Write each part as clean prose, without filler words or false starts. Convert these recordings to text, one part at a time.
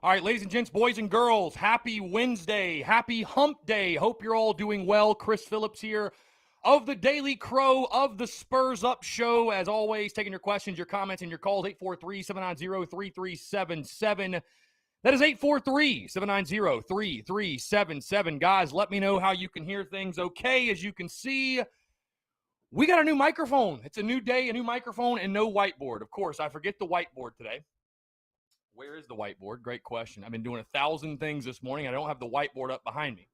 All right, ladies and gents, boys and girls, happy Wednesday. Happy hump day. Hope you're all doing well. Chris Phillips here of the Daily Crow of the Spurs Up Show. As always, taking your questions, your comments, and your calls, 843-790-3377. That is 843-790-3377. Guys, let me know how you can hear things okay. As you can see, we got a new microphone. It's a new day, a new microphone, and no whiteboard. Of course, I forget the whiteboard today. Where is the whiteboard? Great question. I've been doing 1,000 things this morning. I don't have the whiteboard up behind me.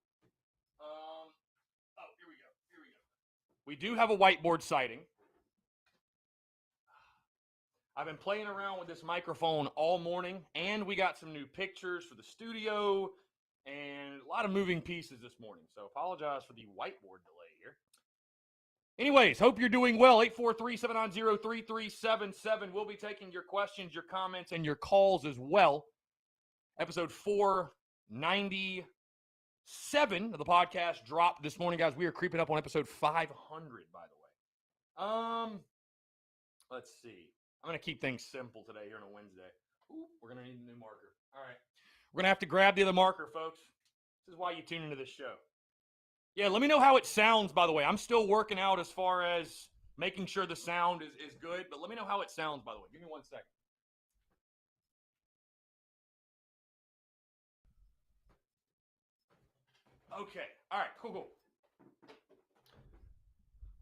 Here we go. We do have a whiteboard sighting. I've been playing around with this microphone all morning, and we got some new pictures for the studio and a lot of moving pieces this morning. So apologize for the whiteboard delay here. Anyways, hope you're doing well. 843-790-3377. We'll be taking your questions, your comments, and your calls as well. Episode 497 of the podcast dropped this morning, guys. We are creeping up on episode 500, by the way. Let's see. I'm going to keep things simple today here on a Wednesday. Ooh, we're going to need a new marker. All right. We're going to have to grab the other marker, folks. This is why you tune into this show. Yeah, let me know how it sounds, by the way. I'm still working out as far as making sure the sound is good, but let me know how it sounds, by the way. Give me 1 second. Okay. All right, cool.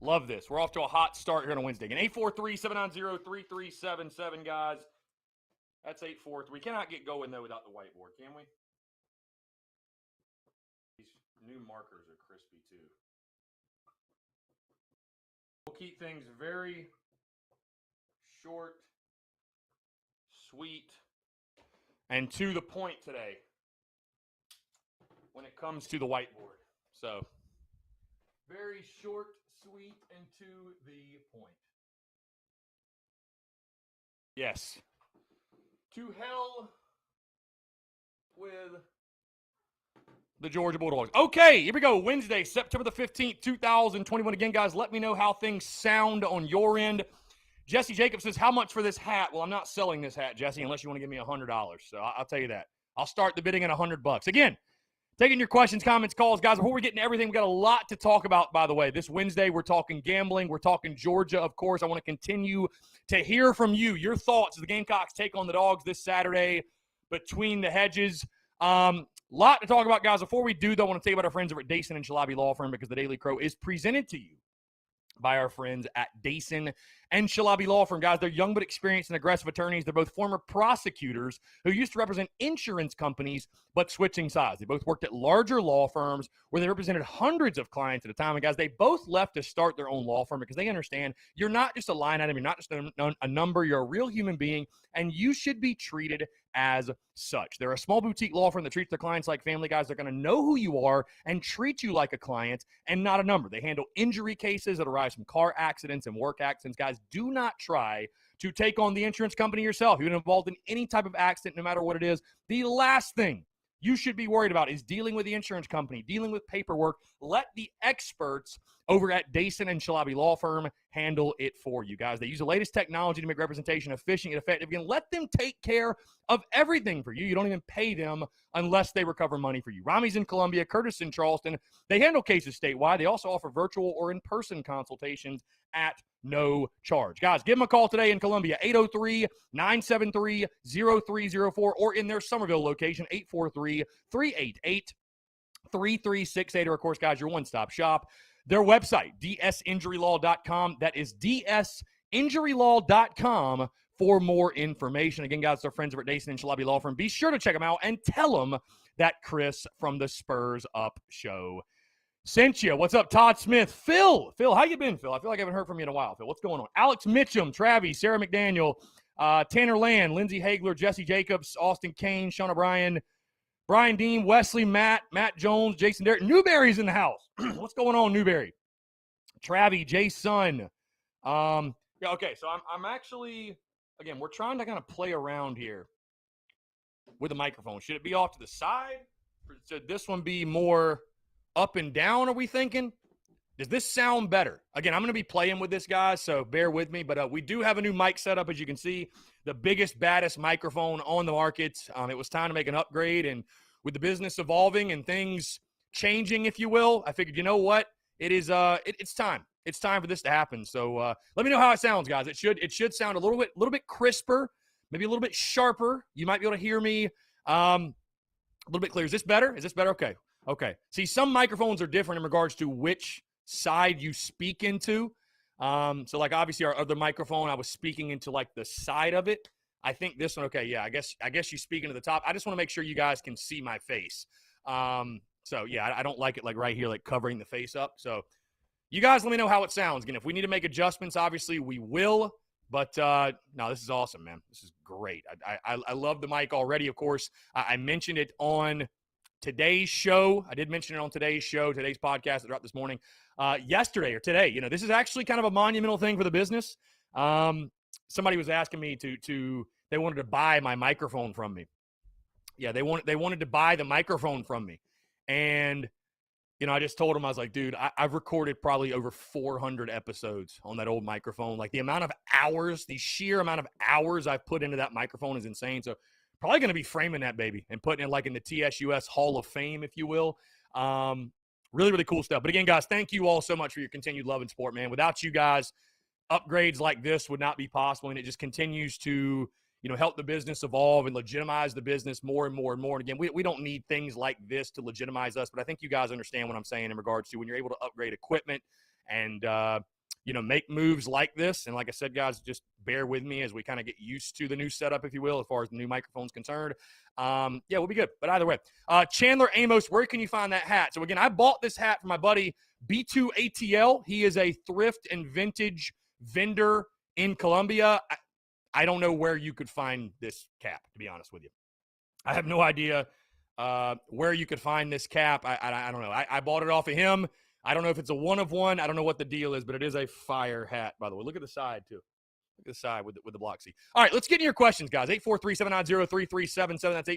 Love this. We're off to a hot start here on a Wednesday. Again, 843-790-3377, guys. That's 843. We cannot get going, though, without the whiteboard, can we? These new markers are crispy, too. We'll keep things very short, sweet, and to the point today when it comes to the whiteboard. So, very short, sweet, and to the point. Yes. To hell with the Georgia Bulldogs. Okay, here we go. Wednesday, September the 15th, 2021. Again, guys, let me know how things sound on your end. Jesse Jacobs says, how much for this hat? Well, I'm not selling this hat, Jesse, unless you want to give me $100. So I'll tell you that. I'll start the bidding at $100. Again, taking your questions, comments, calls. Guys, before we get into everything, we got a lot to talk about, by the way. This Wednesday, we're talking gambling. We're talking Georgia, of course. I want to continue to hear from you, your thoughts as the Gamecocks take on the Dogs this Saturday between the hedges. Lot to talk about, guys. Before we do, though, I want to tell you about our friends over at Dason and Shalabi Law Firm, because the Daily Crow is presented to you by our friends at Dason and Shalabi Law Firm. Guys, they're young but experienced and aggressive attorneys. They're both former prosecutors who used to represent insurance companies but switching sides. They both worked at larger law firms where they represented hundreds of clients at a time. And guys, they both left to start their own law firm because they understand you're not just a line item, you're not just a number, you're a real human being, and you should be treated as such. They're a small boutique law firm that treats their clients like family. Guys, they're going to know who you are and treat you like a client and not a number. They handle injury cases that arise from car accidents and work accidents. Guys, do not try to take on the insurance company yourself. You're involved in any type of accident, no matter what it is. The last thing you should be worried about is dealing with the insurance company, dealing with paperwork. Let the experts over at Dason and Shalabi Law Firm handle it for you, guys. They use the latest technology to make representation efficient and effective. Again, let them take care of everything for you. You don't even pay them unless they recover money for you. Rami's in Columbia, Curtis in Charleston. They handle cases statewide. They also offer virtual or in-person consultations at no charge. Guys, give them a call today in Columbia, 803-973-0304, or in their Somerville location, 843-388-3368. Or, of course, guys, your one-stop shop. Their website, dsinjurylaw.com. That is dsinjurylaw.com for more information. Again, guys, they're friends over at Dason and Shalabi Law Firm. Be sure to check them out and tell them that Chris from the Spurs Up Show sent you. What's up, Todd Smith? Phil, how you been, Phil? I feel like I haven't heard from you in a while, Phil. What's going on? Alex Mitchum, Travis, Sarah McDaniel, Tanner Land, Lindsey Hagler, Jesse Jacobs, Austin Kane, Sean O'Brien, Brian Dean, Wesley, Matt Jones, Jason Derrick. Newberry's in the house. What's going on, Newberry? Travi, Jason. Yeah, okay, so I'm actually, again, we're trying to kind of play around here with the microphone. Should it be off to the side? Or should this one be more up and down, are we thinking? Does this sound better? Again, I'm going to be playing with this, guys, so bear with me. But we do have a new mic setup, as you can see, the biggest, baddest microphone on the market. It was time to make an upgrade, and with the business evolving and things changing, if you will, I figured, you know what? It's time. It's time for this to happen. So let me know how it sounds, guys. It should sound a little bit crisper, maybe a little bit sharper. You might be able to hear me a little bit clearer. Is this better? Is this better? Okay. Okay. See, some microphones are different in regards to which side you speak into. So like obviously our other microphone, I was speaking into like the side of it. I think this one, okay, yeah, I guess you speak into the top. I just want to make sure you guys can see my face. So yeah, I don't like it like right here, like covering the face up. So you guys let me know how it sounds. Again, if we need to make adjustments, obviously we will. But no, this is awesome, man. This is great. I love the mic already, of course. I mentioned it on today's show. I did mention it on today's show, today's podcast that dropped this morning. Yesterday or today, you know, this is actually kind of a monumental thing for the business. Somebody was asking me they wanted to buy my microphone from me. Yeah, they wanted to buy the microphone from me. And, you know, I just told them, I was like, dude, I've recorded probably over 400 episodes on that old microphone. Like the amount of hours, the sheer amount of hours I've put into that microphone is insane. So probably going to be framing that baby and putting it like in the TSUS Hall of Fame, if you will. Really, really cool stuff. But again, guys, thank you all so much for your continued love and support, man. Without you guys, upgrades like this would not be possible. And it just continues to, you know, help the business evolve and legitimize the business more and more and more. And again, we don't need things like this to legitimize us, but I think you guys understand what I'm saying in regards to when you're able to upgrade equipment and, you know, make moves like this. And like I said, guys, just bear with me as we kind of get used to the new setup, if you will, as far as the new microphone's concerned. Yeah, we'll be good. But either way, Chandler Amos, where can you find that hat? So again, I bought this hat from my buddy B2ATL. He is a thrift and vintage vendor in Colombia. I don't know where you could find this cap, to be honest with you. I have no idea where you could find this cap. I don't know. I bought it off of him. I don't know if it's a one of one. I don't know what the deal is, but it is a fire hat, by the way. Look at the side, too. Look at the side with the block C. All right, let's get into your questions, guys. 843-790-3377. That's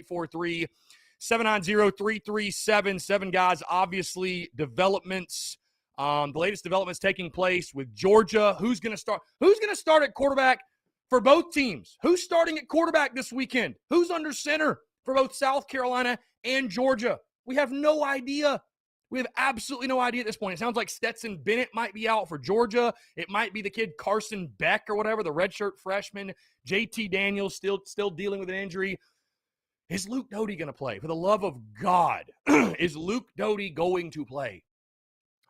843-790-3377, guys. Obviously, developments. The latest developments taking place with Georgia. Who's going to start? Who's going to start at quarterback for both teams? Who's starting at quarterback this weekend? Who's under center for both South Carolina and Georgia? We have no idea. We have absolutely no idea at this point. It sounds like Stetson Bennett might be out for Georgia. It might be the kid Carson Beck or whatever, the redshirt freshman. JT Daniels still dealing with an injury. Is Luke Doty going to play? For the love of God, is Luke Doty going to play?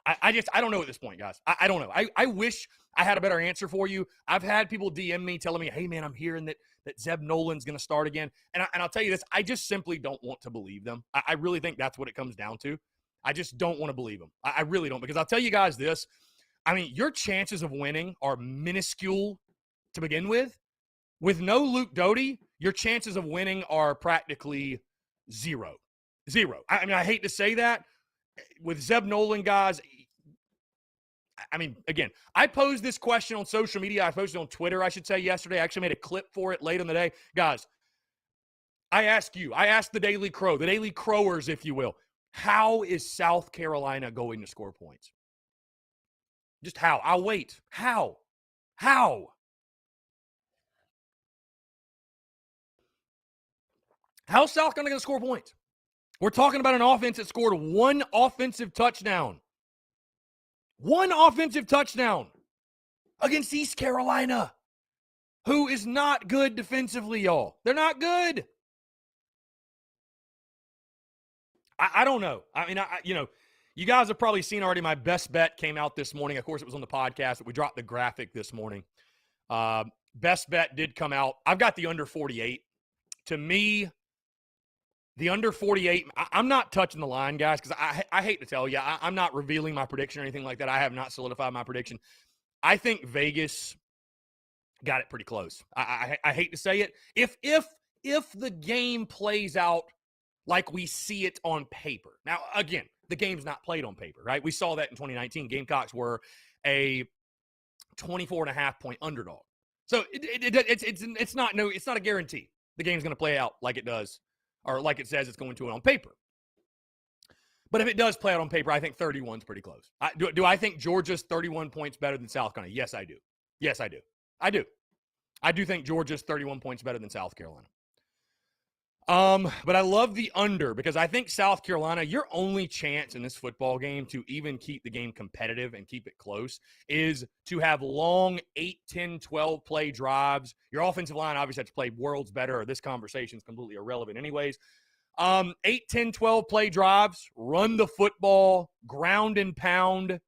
I don't know at this point, guys. I don't know. I wish I had a better answer for you. I've had people DM me telling me, hey, man, I'm hearing that Zeb Nolan's going to start again. And I'll tell you this, I just simply don't want to believe them. I really think that's what it comes down to. I just don't want to believe them. I really don't, because I'll tell you guys this. I mean, your chances of winning are minuscule to begin with. With no Luke Doty, your chances of winning are practically zero. Zero. I mean, I hate to say that. With Zeb Nolan, guys, I mean, again, I posed this question on social media. I posted on Twitter, I should say, yesterday. I actually made a clip for it late in the day. Guys, I ask the Daily Crow, the Daily Crowers, if you will, how is South Carolina going to score points? Just how? I'll wait. How? How's South Carolina going to score points? We're talking about an offense that scored one offensive touchdown. One offensive touchdown against East Carolina, who is not good defensively, y'all. They're not good. I don't know. I mean, you guys have probably seen already my best bet came out this morning. Of course, it was on the podcast, but we dropped the graphic this morning. Best bet did come out. I've got the under 48. To me, the under 48, I'm not touching the line, guys, because I hate to tell you, I'm not revealing my prediction or anything like that. I have not solidified my prediction. I think Vegas got it pretty close. I hate to say it. If the game plays out like we see it on paper. Now, again, the game's not played on paper, right? We saw that in 2019. Gamecocks were a 24.5-point underdog. So it's not a guarantee the game's going to play out like it does or like it says it's going to on paper. But if it does play out on paper, I think 31 is pretty close. Do I think Georgia's 31 points better than South Carolina? Yes, I do. Yes, I do. I do. I do think Georgia's 31 points better than South Carolina. But I love the under because I think South Carolina, your only chance in this football game to even keep the game competitive and keep it close is to have long 8, 10, 12 play drives. Your offensive line obviously has to play worlds better, or this conversation is completely irrelevant anyways. 8, 10, 12 play drives, run the football, ground and pound,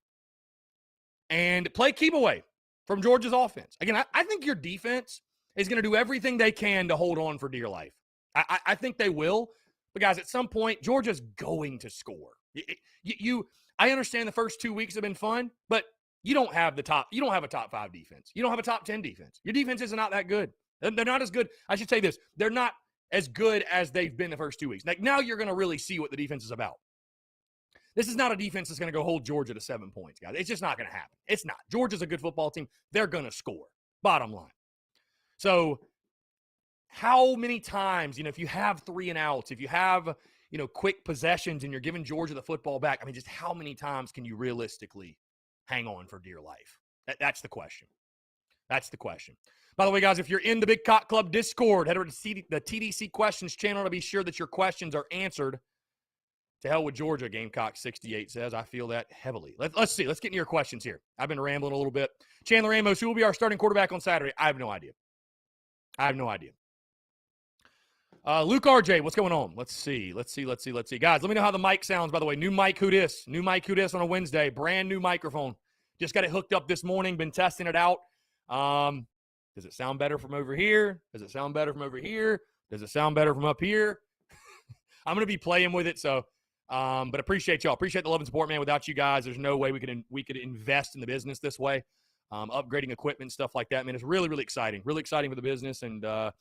and play keep away from Georgia's offense. Again, I think your defense is going to do everything they can to hold on for dear life. I think they will, but guys, at some point, Georgia's going to score. I understand the first 2 weeks have been fun, but you don't have a top 5 defense. You don't have a top 10 defense. Your defense is not that good. They're not as good. I should say this. They're not as good as they've been the first 2 weeks. Like now you're going to really see what the defense is about. This is not a defense that's going to go hold Georgia to 7 points, guys. It's just not going to happen. It's not. Georgia's a good football team. They're going to score. Bottom line. So how many times, if you have 3 and outs, if you have, quick possessions and you're giving Georgia the football back, I mean, just how many times can you realistically hang on for dear life? That's the question. That's the question. By the way, guys, if you're in the Big Cock Club Discord, head over to the TDC Questions channel to be sure that your questions are answered. To hell with Georgia, Gamecock 68 says. I feel that heavily. Let's see. Let's get into your questions here. I've been rambling a little bit. Chandler Amos, who will be our starting quarterback on Saturday? I have no idea. Luke RJ, what's going on? Let's see. Guys, let me know how the mic sounds, by the way. New mic, who dis? On a Wednesday. Brand new microphone. Just got it hooked up this morning. Been testing it out. Does it sound better from over here? Does it sound better from over here? Does it sound better from up here? I'm going to be playing with it, so but appreciate y'all. Appreciate the love and support, man. Without you guys, there's no way we could invest in the business this way. Upgrading equipment, stuff like that, man. It's really, really exciting. Really exciting for the business and kind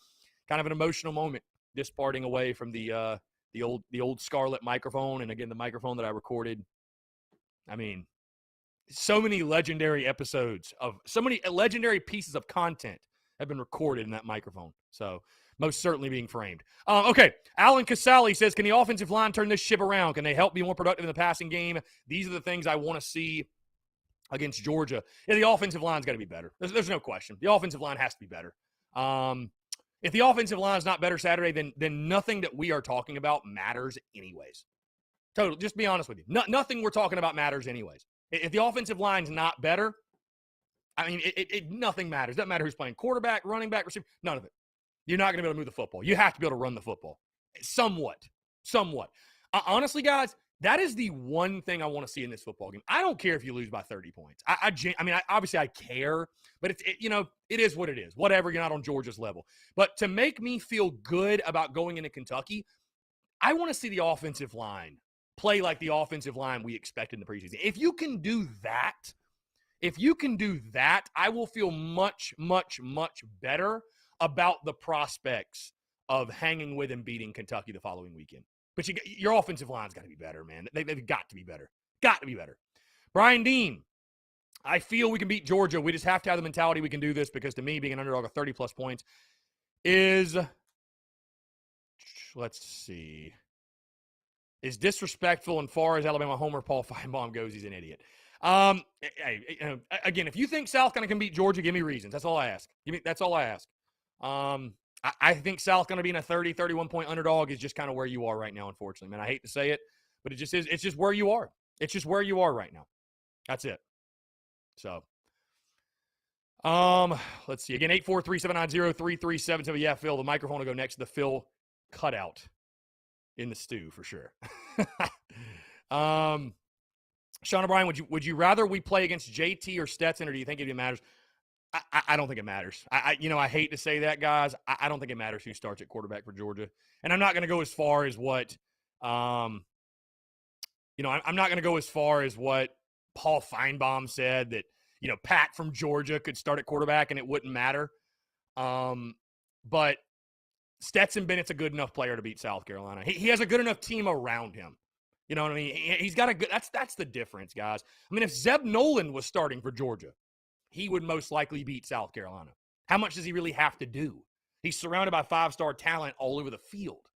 of an emotional moment. Just parting away from the old Scarlett microphone, and again the microphone that I recorded. I mean, so many legendary episodes of so many legendary pieces of content have been recorded in that microphone. So most certainly being framed. Okay, Alan Casali says, can the offensive line turn this ship around? Can they help be more productive in the passing game? These are the things I want to see against Georgia. Yeah, the offensive line's got to be better. There's no question. The offensive line has to be better. If the offensive line is not better Saturday, then nothing that we are talking about matters anyways. Total. Just be honest with you. Nothing we're talking about matters anyways. If the offensive line's not better, I mean, nothing matters. Doesn't matter who's playing quarterback, running back, receiver. None of it. You're not going to be able to move the football. You have to be able to run the football. Somewhat. Honestly, guys, that is the one thing I want to see in this football game. I don't care if you lose by 30 points. I mean, obviously I care, but it is what it is. Whatever, you're not on Georgia's level. But to make me feel good about going into Kentucky, I want to see the offensive line play like the offensive line we expected in the preseason. If you can do that, I will feel much, much, much better about the prospects of hanging with and beating Kentucky the following weekend. But your offensive line's got to be better, man. They've got to be better. Got to be better. Brian Dean, I feel we can beat Georgia. We just have to have the mentality we can do this because to me, being an underdog of 30-plus points is disrespectful. And far as Alabama homer Paul Feinbaum goes, he's an idiot. Again, if you think South Carolina can beat Georgia, give me reasons. That's all I ask. That's all I ask. I think South going to be in a 30, 31-point underdog is just kind of where you are right now, unfortunately. Man, I hate to say it, but it just is. It's just where you are. It's just where you are right now. That's it. So, let's see. Again, 843-790-3377. Yeah, Phil, the microphone will go next to the Phil cutout in the stew for sure. Sean O'Brien, would you rather we play against JT or Stetson, or do you think it matters? I don't think it matters. I hate to say that, guys. I don't think it matters who starts at quarterback for Georgia. And I'm not going to go as far as what, I'm not going to go as far as what Paul Feinbaum said that, Pat from Georgia could start at quarterback and it wouldn't matter. But Stetson Bennett's a good enough player to beat South Carolina. He has a good enough team around him. You know what I mean? He's got a good, that's the difference, guys. I mean, if Zeb Nolan was starting for Georgia, he would most likely beat South Carolina. How much does he really have to do? He's surrounded by 5-star talent all over the field,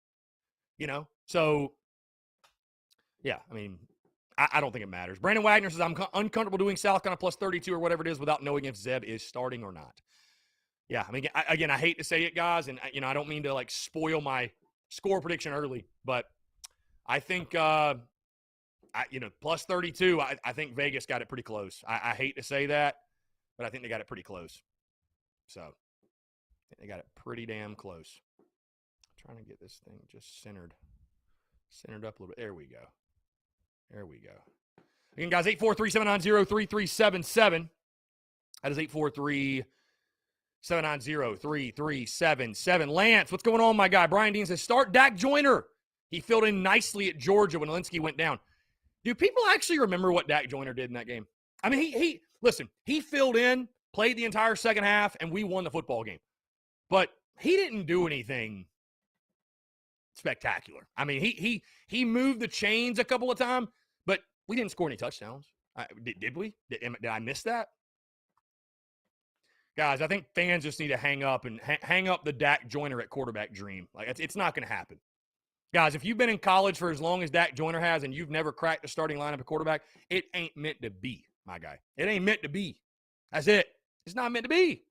So, Yeah, I mean, I don't think it matters. Brandon Wagner says, I'm uncomfortable doing South Carolina plus 32 or whatever it is without knowing if Zeb is starting or not. Yeah, I mean, again, I hate to say it, guys, and, I don't mean to, like, spoil my score prediction early, but I think, plus 32, I think Vegas got it pretty close. I hate to say that, but I think they got it pretty close. So, I think they got it pretty damn close. I'm trying to get this thing just centered up a little bit. There we go. Again, guys, 843-790-3377. That is 843-790-3377. Lance, what's going on, my guy? Brian Dean says, start Dak Joyner. He filled in nicely at Georgia when Linsky went down. Do people actually remember what Dak Joyner did in that game? I mean, he filled in, played the entire second half, and we won the football game. But he didn't do anything spectacular. I mean, he moved the chains a couple of times, but we didn't score any touchdowns. Did we? Did I miss that? Guys, I think fans just need to hang up the Dak Joyner at quarterback dream. Like, it's not going to happen. Guys, if you've been in college for as long as Dak Joyner has and you've never cracked the starting lineup at quarterback, it ain't meant to be, my guy. It ain't meant to be. That's it. It's not meant to be.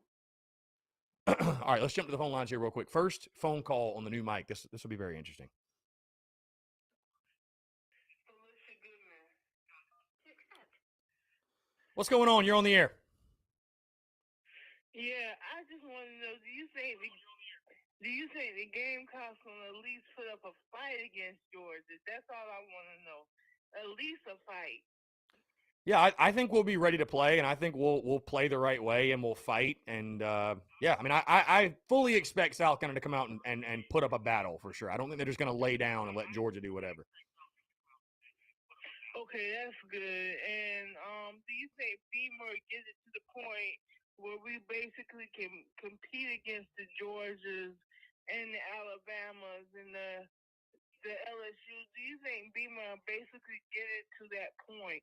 All right, let's jump to the phone lines here real quick. First phone call on the new mic. This will be very interesting. What's going on? You're on the air. Yeah, I just want to know, do you think the Gamecocks will at least put up a fight against Georgia? That's all I want to know. At least a fight. Yeah, I think we'll be ready to play, and I think we'll play the right way, and we'll fight. And, yeah, I mean, I fully expect South Carolina to come out and put up a battle for sure. I don't think they're just going to lay down and let Georgia do whatever. Okay, that's good. And do you think Beamer gets it to the point where we basically can compete against the Georgias and the Alabamas and the LSUs? Do you think Beamer basically get it to that point?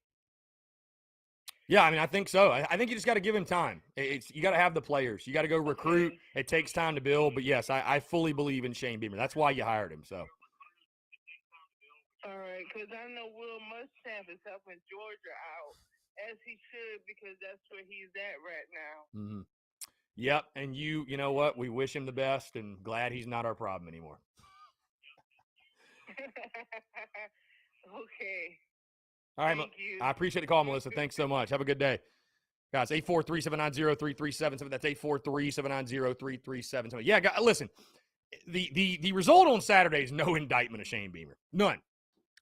Yeah, I mean, I think so. I think you just got to give him time. You got to have the players. You got to go recruit. Okay. It takes time to build. But, yes, I fully believe in Shane Beamer. That's why you hired him. So. All right, because I know Will Muschamp is helping Georgia out, as he should, because that's where he's at right now. Mm-hmm. Yep, and you know what? We wish him the best and glad he's not our problem anymore. Okay. All right, thank you. I appreciate the call, Melissa. Thanks so much. Have a good day. Guys, 843-790-3377. That's 843-790-3377. Yeah, guys, listen, the result on Saturday is no indictment of Shane Beamer. None.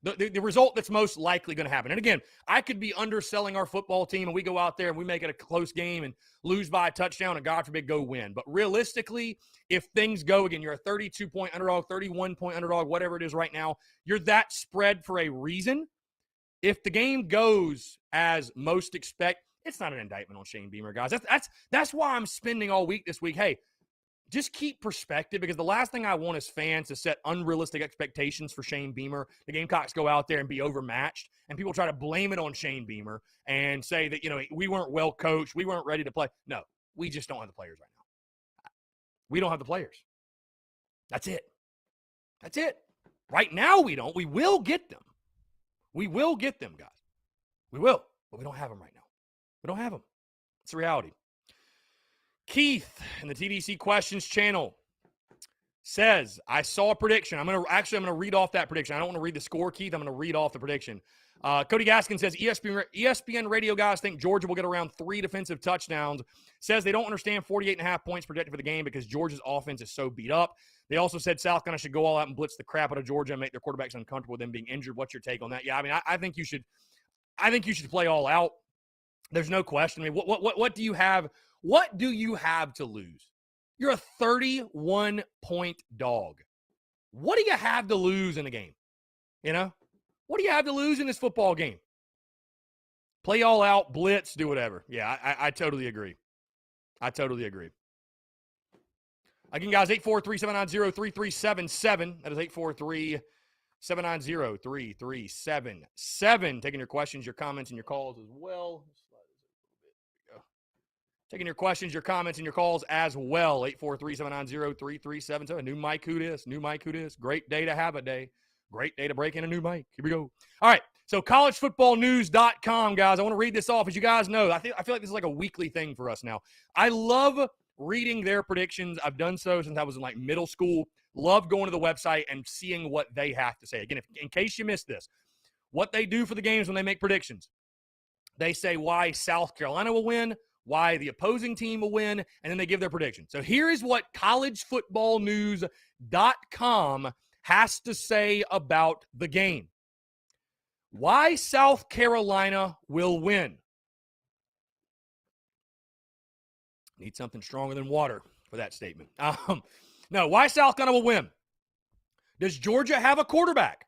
The result that's most likely going to happen. And again, I could be underselling our football team and we go out there and we make it a close game and lose by a touchdown and God forbid go win. But realistically, if things go, again, you're a 32-point underdog, 31-point underdog, whatever it is right now, you're that spread for a reason. If the game goes as most expect, it's not an indictment on Shane Beamer, guys. That's why I'm spending all week this week. Hey, just keep perspective, because the last thing I want is fans to set unrealistic expectations for Shane Beamer. The Gamecocks go out there and be overmatched, and people try to blame it on Shane Beamer and say that, we weren't well coached, we weren't ready to play. No, we just don't have the players right now. We don't have the players. That's it. That's it. Right now we don't. We will get them. We will get them, guys. We will, but we don't have them right now. We don't have them. It's the reality. Keith in the TDC Questions channel says, I saw a prediction. I'm going to read off that prediction. I don't want to read the score, Keith. I'm going to read off the prediction. Cody Gaskin says, ESPN radio guys think Georgia will get around 3 defensive touchdowns. Says they don't understand 48.5 points projected for the game because Georgia's offense is so beat up. They also said South Carolina should go all out and blitz the crap out of Georgia and make their quarterbacks uncomfortable with them being injured. What's your take on that? Yeah, I mean, I think you should play all out. There's no question. I mean, what do you have? What do you have to lose? You're a 31-point dog. What do you have to lose in a game? What do you have to lose in this football game? Play all out, blitz, do whatever. Yeah, I totally agree. I totally agree. Again, guys, 843-790-3377. That is 843-790-3377. Taking your questions, your comments, and your calls as well. Taking your questions, your comments, and your calls as well. 843-790-3377. New Mike, who this? Great day to have a day. Great day to break in a new mic. Here we go. All right. So collegefootballnews.com, guys. I want to read this off. As you guys know, I feel like this is like a weekly thing for us now. I love reading their predictions. I've done so since I was in like middle school. Love going to the website and seeing what they have to say. Again, in case you missed this, what they do for the games when they make predictions, they say why South Carolina will win, why the opposing team will win, and then they give their prediction. So here is what collegefootballnews.com has to say about the game. Why South Carolina will win. Need something stronger than water for that statement. No, why South Carolina will win. Does Georgia have a quarterback?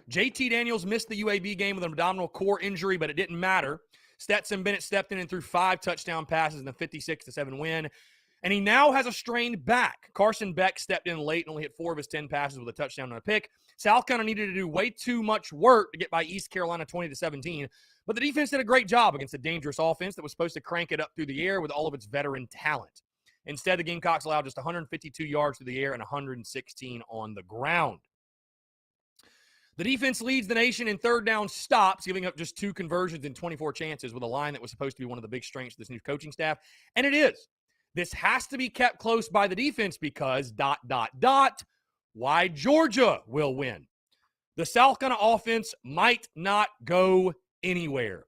JT Daniels missed the UAB game with an abdominal core injury, but it didn't matter. Stetson Bennett stepped in and threw 5 touchdown passes in the 56-7 win. And he now has a strained back. Carson Beck stepped in late and only hit 4 of his 10 passes with a touchdown and a pick. South Carolina needed to do way too much work to get by East Carolina 20-17. But the defense did a great job against a dangerous offense that was supposed to crank it up through the air with all of its veteran talent. Instead, the Gamecocks allowed just 152 yards through the air and 116 on the ground. The defense leads the nation in third down stops, giving up just 2 conversions and 24 chances with a line that was supposed to be one of the big strengths of this new coaching staff. And it is. This has to be kept close by the defense because ... why Georgia will win. The South Carolina offense might not go anywhere.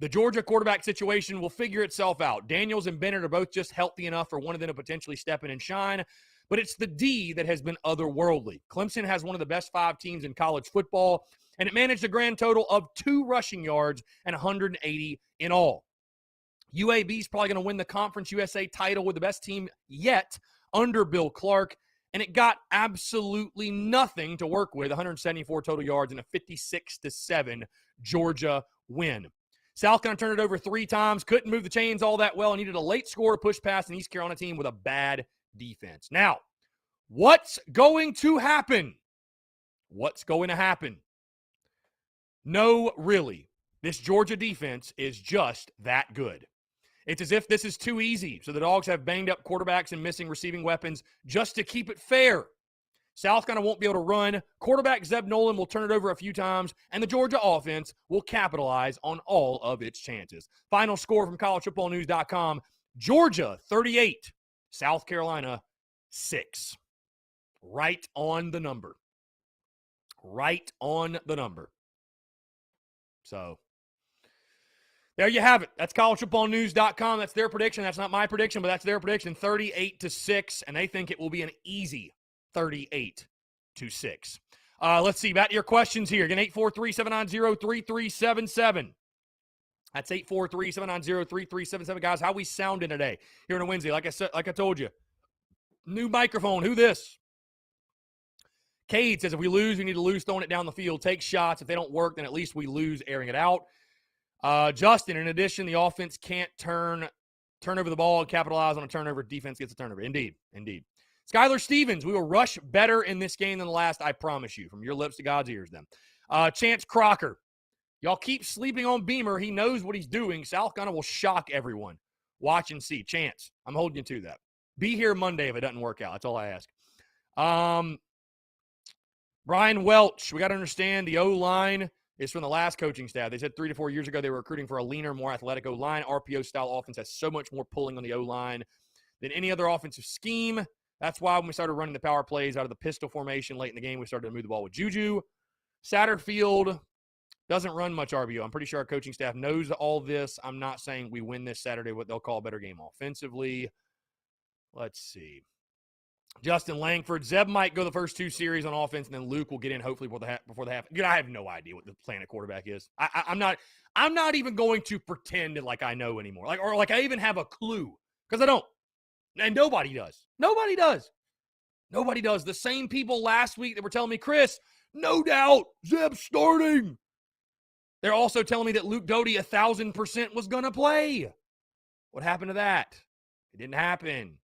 The Georgia quarterback situation will figure itself out. Daniels and Bennett are both just healthy enough for one of them to potentially step in and shine, but it's the D that has been otherworldly. Clemson has one of the best 5 teams in college football, and it managed a grand total of 2 rushing yards and 180 in all. UAB is probably going to win the Conference USA title with the best team yet under Bill Clark, and it got absolutely nothing to work with, 174 total yards and a 56-7 Georgia win. South Carolina turned it over 3 times, couldn't move the chains all that well, needed a late score push past an East Carolina team with a bad defense. Now, what's going to happen? What's going to happen? No, really. This Georgia defense is just that good. It's as if this is too easy, so the Dogs have banged-up quarterbacks and missing receiving weapons just to keep it fair. South Carolina won't be able to run. Quarterback Zeb Nolan will turn it over a few times, and the Georgia offense will capitalize on all of its chances. Final score from collegefootballnews.com, Georgia 38, South Carolina 6. Right on the number. Right on the number. So, there you have it. That's collegefootballnews.com. That's their prediction. That's not my prediction, but that's their prediction. 38-6, and they think it will be an easy 38-6. Let's see. Back to your questions here. Again, 843-790-3377. That's 843-790-3377. Guys, how we sounding today here on a Wednesday? Like I told you, new microphone. Who this? Cade says, if we lose, we need to lose throwing it down the field. Take shots. If they don't work, then at least we lose airing it out. Justin, in addition, the offense can't turn over the ball and capitalize on a turnover. Defense gets a turnover. Indeed. Skylar Stevens, we will rush better in this game than the last, I promise you. From your lips to God's ears, then. Chance Crocker, y'all keep sleeping on Beamer. He knows what he's doing. South Carolina will shock everyone. Watch and see. Chance, I'm holding you to that. Be here Monday if it doesn't work out. That's all I ask. Brian Welch, we got to understand the O-line is from the last coaching staff. They said 3 to 4 years ago they were recruiting for a leaner, more athletic O-line. RPO-style offense has so much more pulling on the O-line than any other offensive scheme. That's why when we started running the power plays out of the pistol formation late in the game, we started to move the ball with Juju. Satterfield doesn't run much RPO. I'm pretty sure our coaching staff knows all this. I'm not saying we win this Saturday, what they'll call a better game offensively. Let's see. Justin Langford. Zeb might go the first 2 series on offense, and then Luke will get in hopefully before the half. Dude, I have no idea what the plan at quarterback is. I'm not even going to pretend like I know anymore. Or I even have a clue. Because I don't. And nobody does. Nobody does. The same people last week that were telling me, Chris, no doubt, Zeb's starting. They're also telling me that Luke Doty 1,000% was going to play. What happened to that? It didn't happen.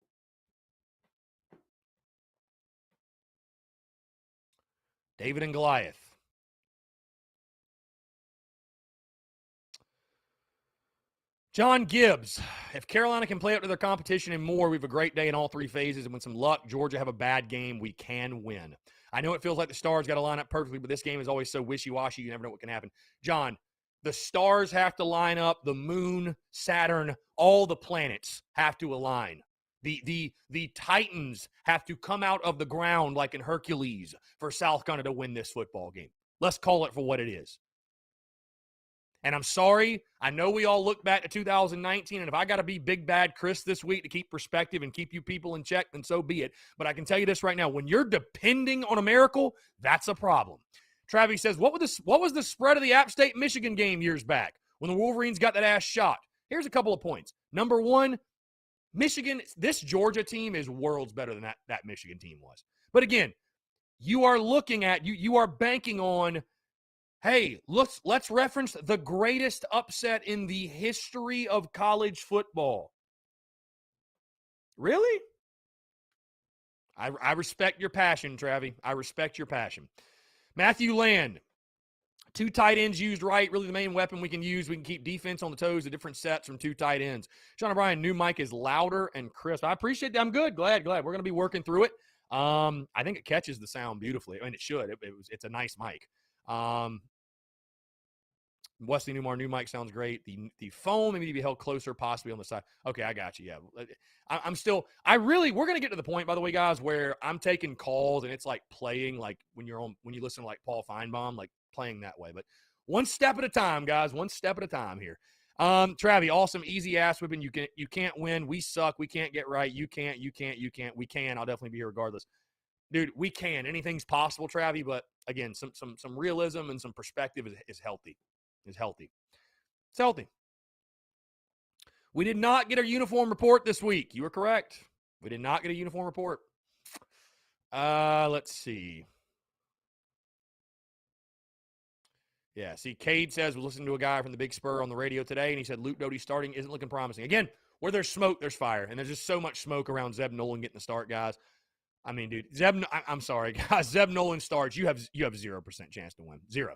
David and Goliath. John Gibbs, if Carolina can play up to their competition and more, we have a great day in all three phases. And with some luck, Georgia have a bad game, we can win. I know it feels like the Stars got to line up perfectly, but this game is always so wishy-washy. You never know what can happen. John, the stars have to line up. The moon, Saturn, all the planets have to align. The Titans have to come out of the ground like in Hercules for South Carolina to win this football game. Let's call it for what it is. And I'm sorry, I know we all look back to 2019, and if I got to be big bad Chris this week to keep perspective and keep you people in check, then so be it. But I can tell you this right now, when you're depending on a miracle, that's a problem. Travis says, what was the spread of the App State-Michigan game years back when the Wolverines got that ass shot? Here's a couple of points. Number one, Michigan, this Georgia team is worlds better than that Michigan team was. But again, you are looking at, you are banking on, hey, let's reference the greatest upset in the history of college football. Really? I respect your passion, Travi. I respect your passion. Matthew Land, 2 tight ends used right, really the main weapon we can use. We can keep defense on the toes of different sets from 2 tight ends. Sean O'Brien, new mic is louder and crisp. I appreciate that. I'm good. Glad. We're going to be working through it. I think it catches the sound beautifully. I mean, it should. It's a nice mic. Wesley Newmar, new mic sounds great. The phone maybe to be held closer, possibly on the side. Okay, I got you. Yeah, we're going to get to the point, by the way, guys, where I'm taking calls and it's like playing like when you listen to like Paul Feinbaum, like playing that way. But one step at a time, guys, one step at a time here. Travi, awesome, easy ass whipping. You can't win. We suck. We can't get right. You can't. We can. I'll definitely be here regardless. Dude, we can. Anything's possible, Travi, but again, some realism and some perspective is healthy. It's healthy. We did not get a uniform report this week. You were correct. We did not get a uniform report. Let's see. Yeah, see, Cade says we're listening to a guy from the Big Spur on the radio today, and he said Luke Doty starting isn't looking promising. Again, where there's smoke, there's fire, and there's just so much smoke around Zeb Nolan getting the start, guys. I mean, dude, I'm sorry, guys. Zeb Nolan starts, you have 0% chance to win. Zero.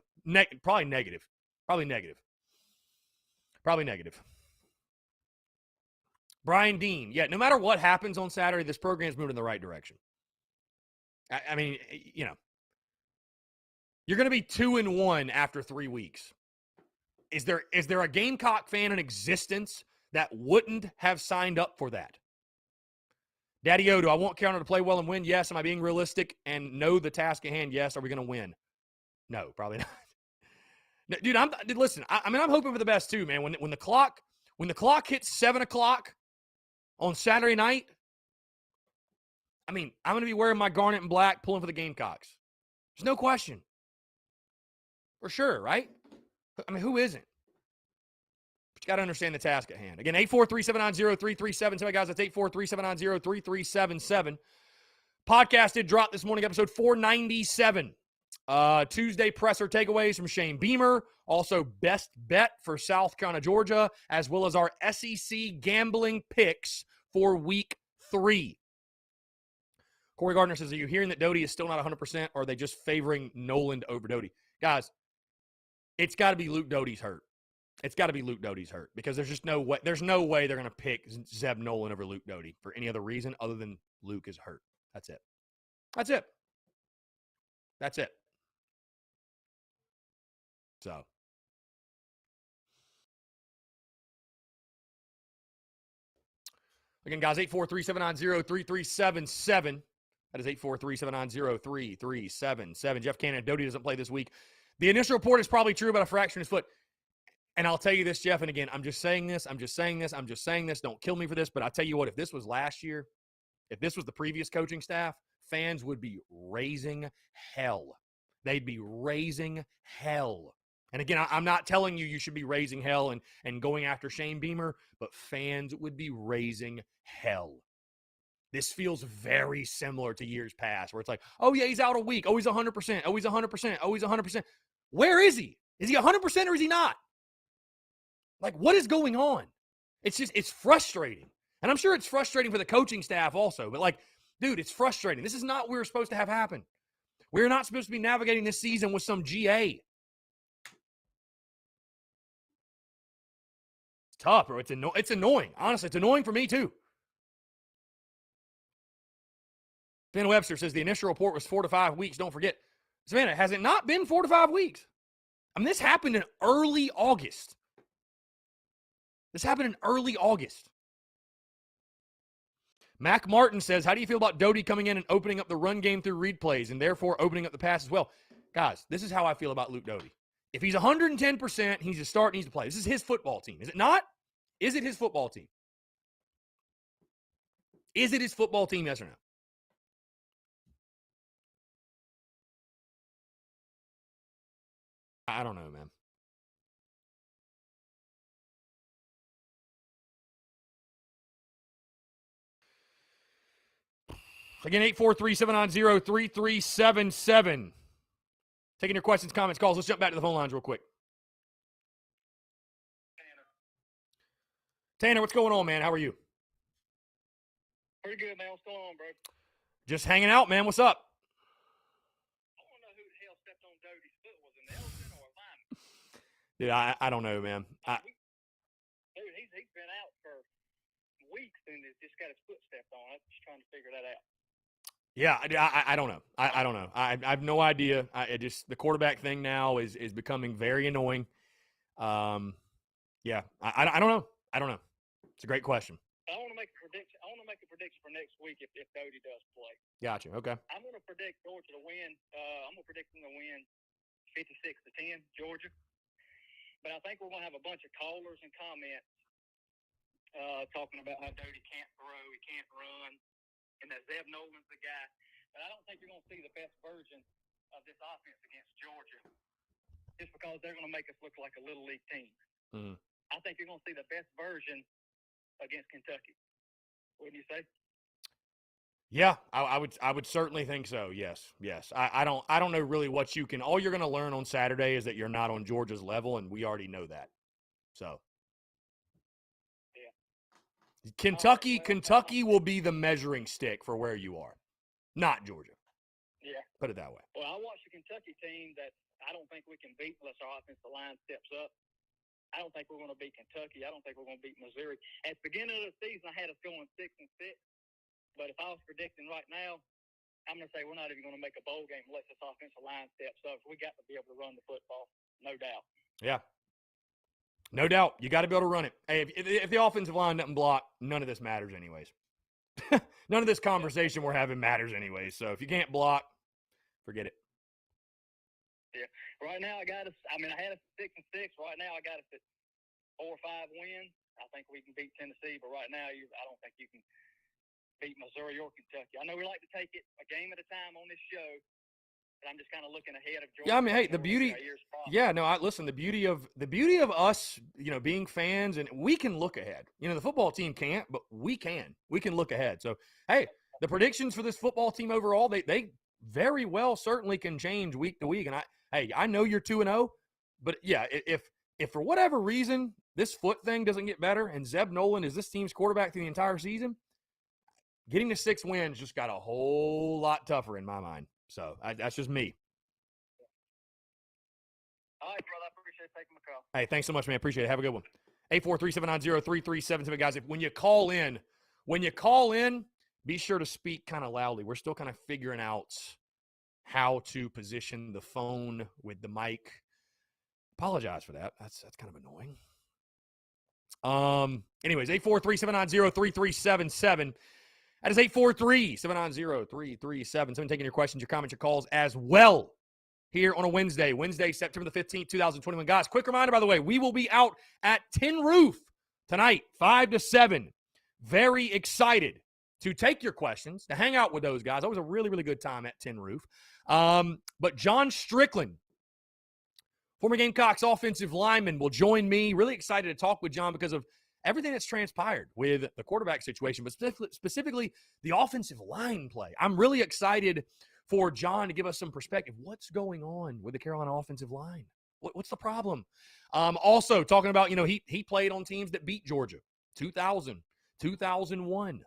Probably negative. Brian Dean. Yeah, no matter what happens on Saturday, this program's moving in the right direction. I mean, you know, you're going to be 2-1 after 3 weeks. Is there a Gamecock fan in existence that wouldn't have signed up for that? Daddy O, do I want Carolina to play well and win? Yes. Am I being realistic and know the task at hand? Yes. Are we going to win? No, probably not. Dude, listen. I mean, I'm hoping for the best too, man. When the clock hits 7:00 on Saturday night, I mean, I'm going to be wearing my garnet and black, pulling for the Gamecocks. There's no question, for sure, right? I mean, who isn't? But you got to understand the task at hand. Again, 843-790-3377. Guys, that's 843-790-3377. Podcast did drop this morning, episode 497. Tuesday presser takeaways from Shane Beamer. Also, best bet for South Carolina, Georgia, as well as our SEC gambling picks for week 3. Corey Gardner says, are you hearing that Doty is still not 100%, or are they just favoring Noland over Doty? Guys, it's got to be Luke Doty's hurt. It's got to be Luke Doty's hurt because there's just no way. There's no way they're going to pick Zeb Nolan over Luke Doty for any other reason other than Luke is hurt. That's it. So. Again, guys, 843-790-3377. That is 843-790-3377. Jeff Cannon, Doty doesn't play this week. The initial report is probably true about a fracture in his foot. And I'll tell you this, Jeff, and again, I'm just saying this. Don't kill me for this, but I'll tell you what, if this was last year, if this was the previous coaching staff, fans would be raising hell. They'd be raising hell. And again, I'm not telling you should be raising hell and going after Shane Beamer, but fans would be raising hell. This feels very similar to years past where it's like, oh, yeah, he's out a week. Oh, he's 100%. Oh, he's 100%. Oh, he's 100%. Where is he? Is he 100% or is he not? Like, what is going on? It's frustrating. And I'm sure it's frustrating for the coaching staff also. But, like, dude, it's frustrating. This is not what we're supposed to have happen. We're not supposed to be navigating this season with some GA. tough, bro. It's annoying. Honestly, it's annoying for me too. Ben Webster says the initial report was 4 to 5 weeks. Don't forget. Savannah, has it not been 4 to 5 weeks? I mean, this happened in early August. Mac Martin says, how do you feel about Doty coming in and opening up the run game through read plays and therefore opening up the pass as well? Guys, this is how I feel about Luke Doty. If he's 110%, he's a start, needs to play. This is his football team. Is it not? Is it his football team? Is it his football team, yes or no? I don't know, man. Again, 843-790-3377. Taking your questions, comments, calls. Let's jump back to the phone lines real quick. Tanner, what's going on, man? How are you? Pretty good, man. What's going on, bro? Just hanging out, man. What's up? I want to know who the hell stepped on Doty's foot. Was it Nelson or a lineman? Dude, I don't know, man. Dude, he's been out for weeks and has just got his foot stepped on. I'm just trying to figure that out. Yeah, I don't know. I don't know. I have no idea. The quarterback thing now is becoming very annoying. Yeah, I don't know. I don't know. It's a great question. I want to make a prediction. For next week if Doty does play. Gotcha. Okay. I'm going to predict Georgia to win. I'm going to predict them to win 56-10, Georgia. But I think we're going to have a bunch of callers and comments talking about how Doty can't throw, he can't run, and that Zeb Nolan's the guy. But I don't think you're going to see the best version of this offense against Georgia just because they're going to make us look like a little league team. Mm-hmm. I think you're going to see the best version against Kentucky. Wouldn't you say? Yeah, I would certainly think so. Yes. I don't know really what you can. All you're going to learn on Saturday is that you're not on Georgia's level, and we already know that. So. Yeah. Kentucky will be the measuring stick for where you are, not Georgia. Yeah. Put it that way. Well, I watched a Kentucky team that I don't think we can beat unless our offensive line steps up. I don't think we're going to beat Kentucky. I don't think we're going to beat Missouri. At the beginning of the season, I had us going 6-6. But if I was predicting right now, I'm going to say we're not even going to make a bowl game unless this offensive line steps up. We got to be able to run the football, no doubt. Yeah. No doubt. You got to be able to run it. Hey, if the offensive line doesn't block, none of this matters anyways. None of this conversation we're having matters anyways. So if you can't block, forget it. Yeah. Right now, I had us at 6-6. Right now, I got us at 4 or 5 wins. I think we can beat Tennessee, but right now, I don't think you can beat Missouri or Kentucky. I know we like to take it a game at a time on this show, but I'm just kind of looking ahead of Georgia. Yeah, I mean, hey, the beauty. Yeah, no, listen. The beauty of us, being fans, and we can look ahead. The football team can't, but we can. We can look ahead. So, hey, the predictions for this football team overall, they very well certainly can change week to week. And I know you're 2-0, but yeah, if for whatever reason this foot thing doesn't get better and Zeb Nolan is this team's quarterback through the entire season, getting to 6 wins just got a whole lot tougher in my mind. So that's just me. All right, brother. I appreciate taking my call. Hey, thanks so much, man. Appreciate it. Have a good one. 843-790-3377. Guys, when you call in, be sure to speak kind of loudly. We're still kind of figuring out how to position the phone with the mic. Apologize for that. That's kind of annoying. Anyways, 843-790-3377. That is 843-790-3377. Taking your questions, your comments, your calls as well here on a Wednesday, September the 15th, 2021. Guys, quick reminder, by the way, we will be out at Tin Roof tonight, 5 to 7. Very excited to take your questions, to hang out with those guys. Always a really, really good time at Tin Roof. But John Strickland, former Gamecocks offensive lineman, will join me. Really excited to talk with John because of everything that's transpired with the quarterback situation, but specifically the offensive line play. I'm really excited for John to give us some perspective. What's going on with the Carolina offensive line? What's the problem? Also talking about, he played on teams that beat Georgia, 2000, 2001.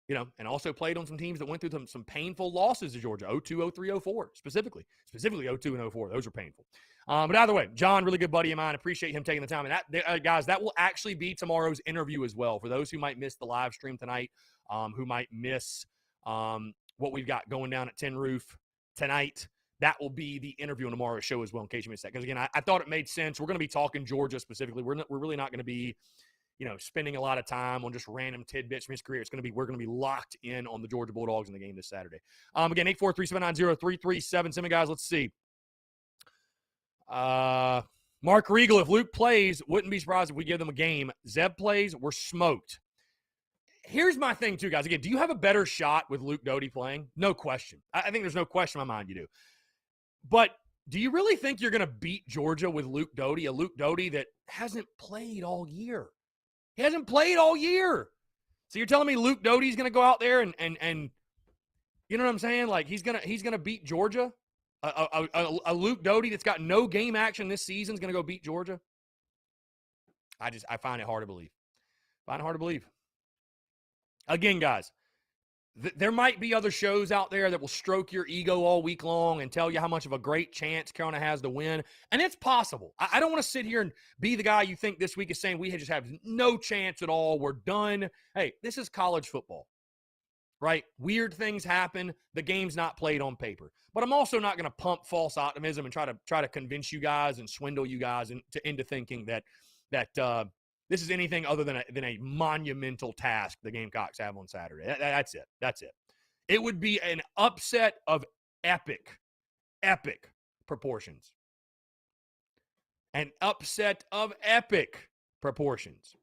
and also played on some teams that went through some painful losses to Georgia, 0-2, 0-3, 0-4, specifically 0-2 and 0-4. Those are painful. But either way, John, really good buddy of mine. Appreciate him taking the time. And that, guys, that will actually be tomorrow's interview as well. For those who might miss the live stream tonight, who might miss what we've got going down at Tin Roof tonight, that will be the interview on tomorrow's show as well, in case you missed that. Because, again, I thought it made sense. We're going to be talking Georgia specifically. We're really not going to be spending a lot of time on just random tidbits from his career. We're going to be locked in on the Georgia Bulldogs in the game this Saturday. Again, 843-790-3377. Guys, let's see. Mark Regal, if Luke plays, wouldn't be surprised if we give them a game. Zeb plays, we're smoked. Here's my thing, too, guys. Again, do you have a better shot with Luke Doty playing? No question. I think there's no question in my mind you do. But do you really think you're going to beat Georgia with Luke Doty, a Luke Doty that hasn't played all year? He hasn't played all year. So you're telling me Luke Doty's going to go out there and you know what I'm saying? Like he's gonna beat Georgia? A Luke Doty that's got no game action this season is going to go beat Georgia? I find it hard to believe. Again, guys, there might be other shows out there that will stroke your ego all week long and tell you how much of a great chance Carolina has to win. And it's possible. I don't want to sit here and be the guy you think this week is saying we just have no chance at all. We're done. Hey, this is college football, right? Weird things happen. The game's not played on paper. But I'm also not going to pump false optimism and try to convince you guys and swindle you guys into thinking that this is anything other than a monumental task the Gamecocks have on Saturday. That's it. It would be an upset of epic proportions. An upset of epic proportions.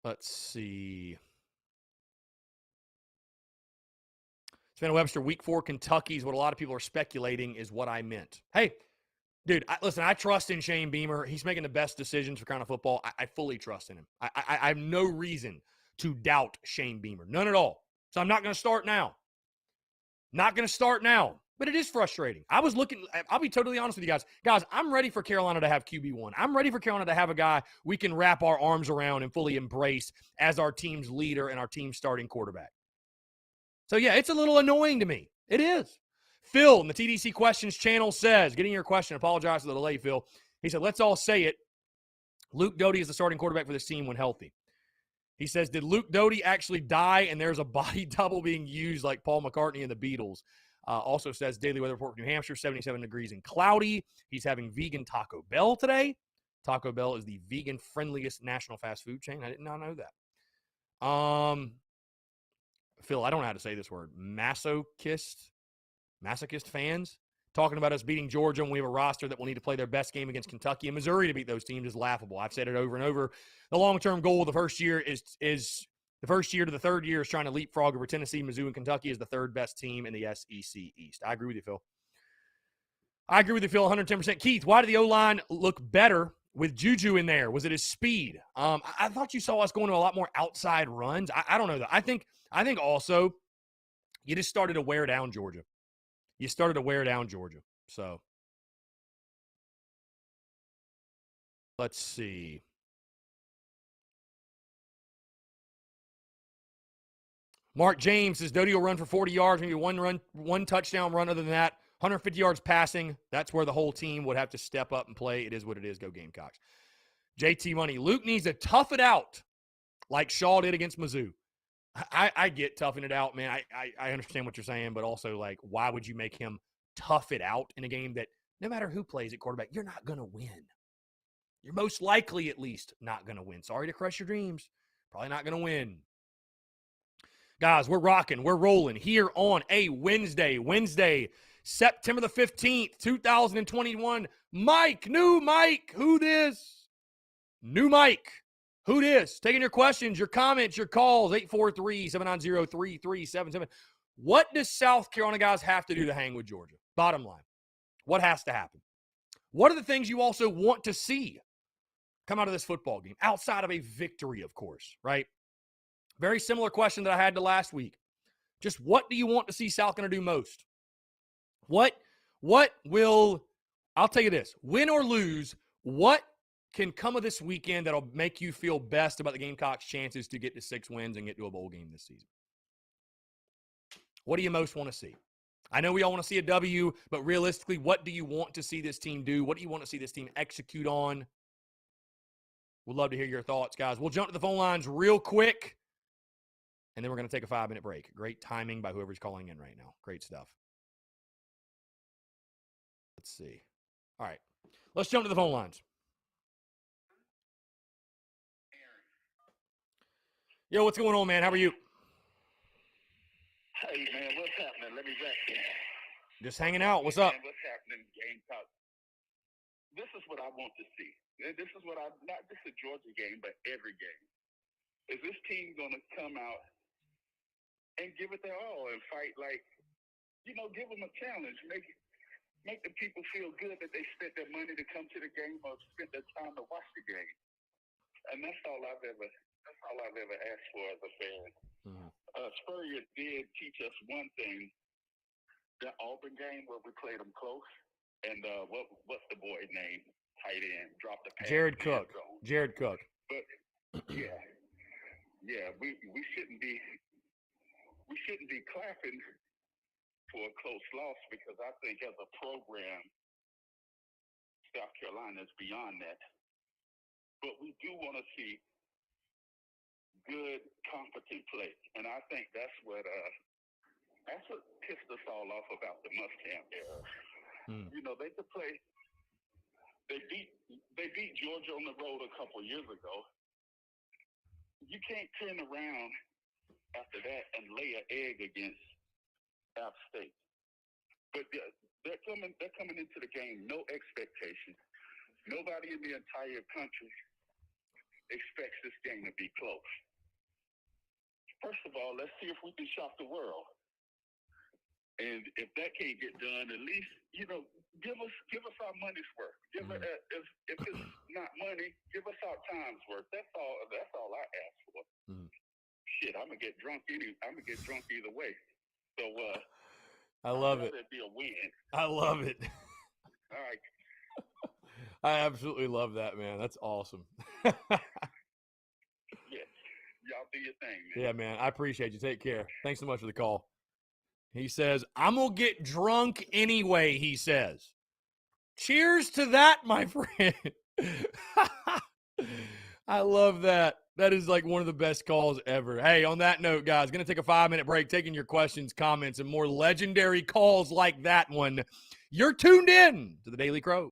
Let's see. Savannah Webster, week 4 Kentucky is what a lot of people are speculating is what I meant. Hey, dude, listen, I trust in Shane Beamer. He's making the best decisions for Carolina football. I fully trust in him. I have no reason to doubt Shane Beamer. None at all. So I'm not going to start now. But it is frustrating. I'll be totally honest with you guys. Guys, I'm ready for Carolina to have QB1. I'm ready for Carolina to have a guy we can wrap our arms around and fully embrace as our team's leader and our team's starting quarterback. So, yeah, it's a little annoying to me. It is. Phil in the TDC Questions channel says, getting your question, apologize for the delay, Phil. He said, let's all say it. Luke Doty is the starting quarterback for this team when healthy. He says, did Luke Doty actually die and there's a body double being used like Paul McCartney and the Beatles? Also says, daily weather report from New Hampshire, 77 degrees and cloudy. He's having vegan Taco Bell today. Taco Bell is the vegan-friendliest national fast food chain. I did not know that. Phil, I don't know how to say this word. Masochist fans talking about us beating Georgia when we have a roster that will need to play their best game against Kentucky and Missouri to beat those teams is laughable. I've said it over and over. The long-term goal of the first year is the first year to the third year is trying to leapfrog over Tennessee, Mizzou, and Kentucky as the third best team in the SEC East. I agree with you, Phil. 110%. Keith, why did the O-line look better with Juju in there? Was it his speed? I thought you saw us going to a lot more outside runs. I don't know that. I think also you just started to wear down Georgia. So let's see. Mark James says Doty will run for 40 yards, maybe one touchdown run. Other than that, 150 yards passing. That's where the whole team would have to step up and play. It is what it is. Go Gamecocks. JT Money. Luke needs to tough it out like Shaw did against Mizzou. I get toughing it out, man. I understand what you're saying, but also, like, why would you make him tough it out in a game that no matter who plays at quarterback, you're not going to win? You're most likely, at least, not going to win. Sorry to crush your dreams. Probably not going to win. Guys, we're rocking. We're rolling here on a Wednesday, September the 15th, 2021. New Mike, who this? New Mike. Who dis? Taking your questions, your comments, your calls, 843-790-3377. What does South Carolina guys have to do to hang with Georgia? Bottom line. What has to happen? What are the things you also want to see come out of this football game? Outside of a victory, of course, right? Very similar question that I had to last week. Just what do you want to see South Carolina do most? What will, I'll tell you this, win or lose, what can come of this weekend that'll make you feel best about the Gamecocks' chances to get to 6 wins and get to a bowl game this season? What do you most want to see? I know we all want to see a W, but realistically, what do you want to see this team do? What do you want to see this team execute on? We'd love to hear your thoughts, guys. We'll jump to the phone lines real quick, and then we're going to take a 5-minute break. Great timing by whoever's calling in right now. Great stuff. Let's see. All right. Let's jump to the phone lines. Yo, what's going on, man? How are you? Hey, man, what's happening? Let me back in. Just hanging out. What's up? Man, what's happening, Gamecock? This is what I want to see. This is what not just a Georgia game, but every game. Is this team going to come out and give it their all and fight like, give them a challenge. Make the people feel good that they spent their money to come to the game or spent their time to watch the game. And that's all I've ever asked for as a fan. Mm-hmm. Spurrier did teach us one thing. That Auburn game where we played them close, and what's the boy name? Tight end, dropped the pass. Jared Cook. But we shouldn't be clapping for a close loss because I think as a program, South Carolina is beyond that. But we do want to see good, competent play, and I think that's what pissed us all off about the Muschamp era. They could play. They beat Georgia on the road a couple years ago. You can't turn around after that and lay an egg against App State. But they're coming into the game no expectation. Nobody in the entire country expects this game to be close. First of all, let's see if we can shock the world. And if that can't get done, at least, give us our money's worth. If it's not money, give us our time's worth. That's all I ask for. Mm-hmm. Shit, I'm gonna get drunk either way. So I love it. It'd be a win. I love it. All right. I absolutely love that, man. That's awesome. Yeah. Y'all do your thing, man. Yeah, man. I appreciate you. Take care. Thanks so much for the call. He says, I'm going to get drunk anyway, he says. Cheers to that, my friend. I love that. That is like one of the best calls ever. Hey, on that note, guys, going to take a 5-minute break, taking your questions, comments, and more legendary calls like that one. You're tuned in to the Daily Crow.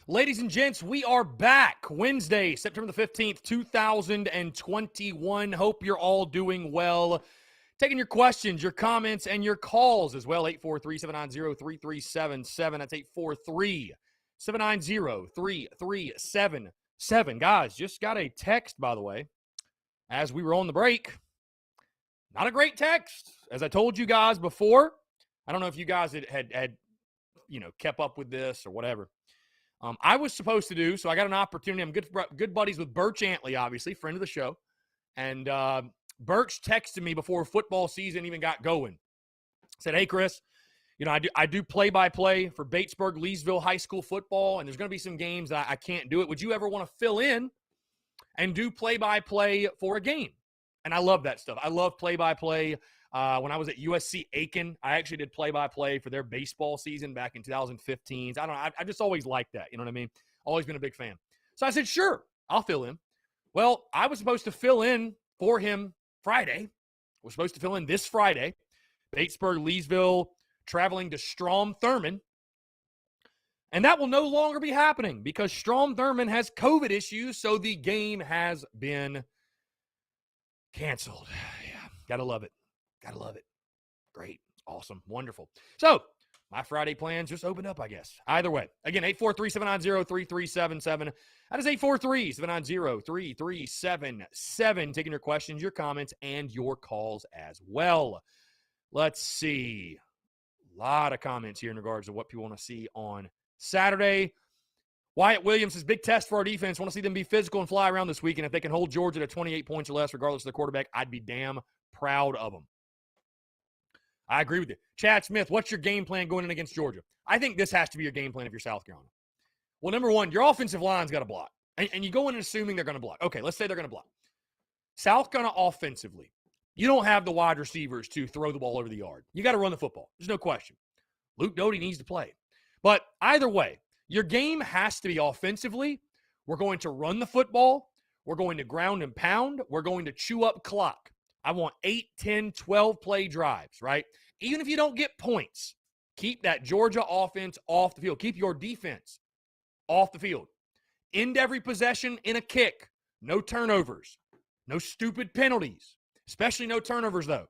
Ladies and gents, we are back Wednesday, September the 15th, 2021. Hope you're all doing well. Taking your questions, your comments, and your calls as well. 843-790-3377. That's 843-790-3377. Guys, just got a text, by the way, as we were on the break. Not a great text. As I told you guys before, I don't know if you guys had kept up with this or whatever. I was supposed to do, so I got an opportunity. I'm good buddies with Birch Antley, obviously, friend of the show. And Birch texted me before football season even got going. Said, hey, Chris, I do play-by-play for Batesburg, Leesville High School football, and there's going to be some games that I can't do it. Would you ever want to fill in and do play-by-play for a game? And I love that stuff. I love play-by-play. When I was at USC Aiken, I actually did play-by-play for their baseball season back in 2015. I just always liked that. You know what I mean? Always been a big fan. So I said, sure, I'll fill in. Well, I was supposed to fill in for him Friday. We're supposed to fill in this Friday. Batesburg, Leesville, traveling to Strom Thurmond. And that will no longer be happening because Strom Thurmond has COVID issues, so the game has been canceled. Yeah, gotta love it. Gotta love it. Great. Awesome. Wonderful. So, my Friday plans just opened up, I guess. Either way. Again, 843-790-3377. That is 843-790-3377. Taking your questions, your comments, and your calls as well. Let's see. A lot of comments here in regards to what people want to see on Saturday. Wyatt Williams says, big test for our defense. Want to see them be physical and fly around this week. And if they can hold Georgia to 28 points or less, regardless of the quarterback, I'd be damn proud of them. I agree with you. Chad Smith, what's your game plan going in against Georgia? I think this has to be your game plan if you're South Carolina. Well, number one, your offensive line's got to block. And you go in assuming they're going to block. Okay, let's say they're going to block. South Carolina offensively, you don't have the wide receivers to throw the ball over the yard. You got to run the football. There's no question. Luke Doty needs to play. But either way, your game has to be offensively. We're going to run the football. We're going to ground and pound. We're going to chew up clock. I want 8, 10, 12 play drives, right? Even if you don't get points, keep that Georgia offense off the field. Keep your defense off the field. End every possession in a kick. No turnovers. No stupid penalties. Especially no turnovers, though.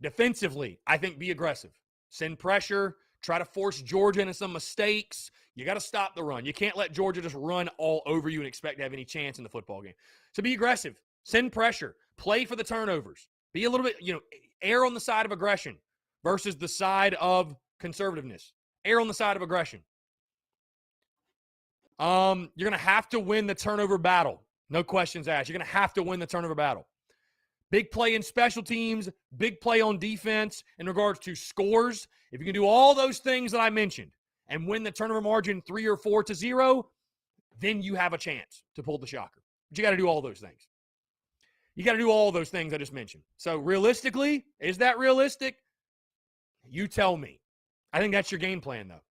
Defensively, I think be aggressive. Send pressure. Try to force Georgia into some mistakes. You got to stop the run. You can't let Georgia just run all over you and expect to have any chance in the football game. So be aggressive. Send pressure. Play for the turnovers. Be a little bit, err on the side of aggression versus the side of conservativeness. Err on the side of aggression. You're going to have to win the turnover battle. No questions asked. You're going to have to win the turnover battle. Big play in special teams, big play on defense in regards to scores. If you can do all those things that I mentioned and win the turnover margin 3 or 4 to 0, then you have a chance to pull the shocker. But you got to do all those things. You got to do all those things I just mentioned. So realistically, is that realistic? You tell me. I think that's your game plan, though.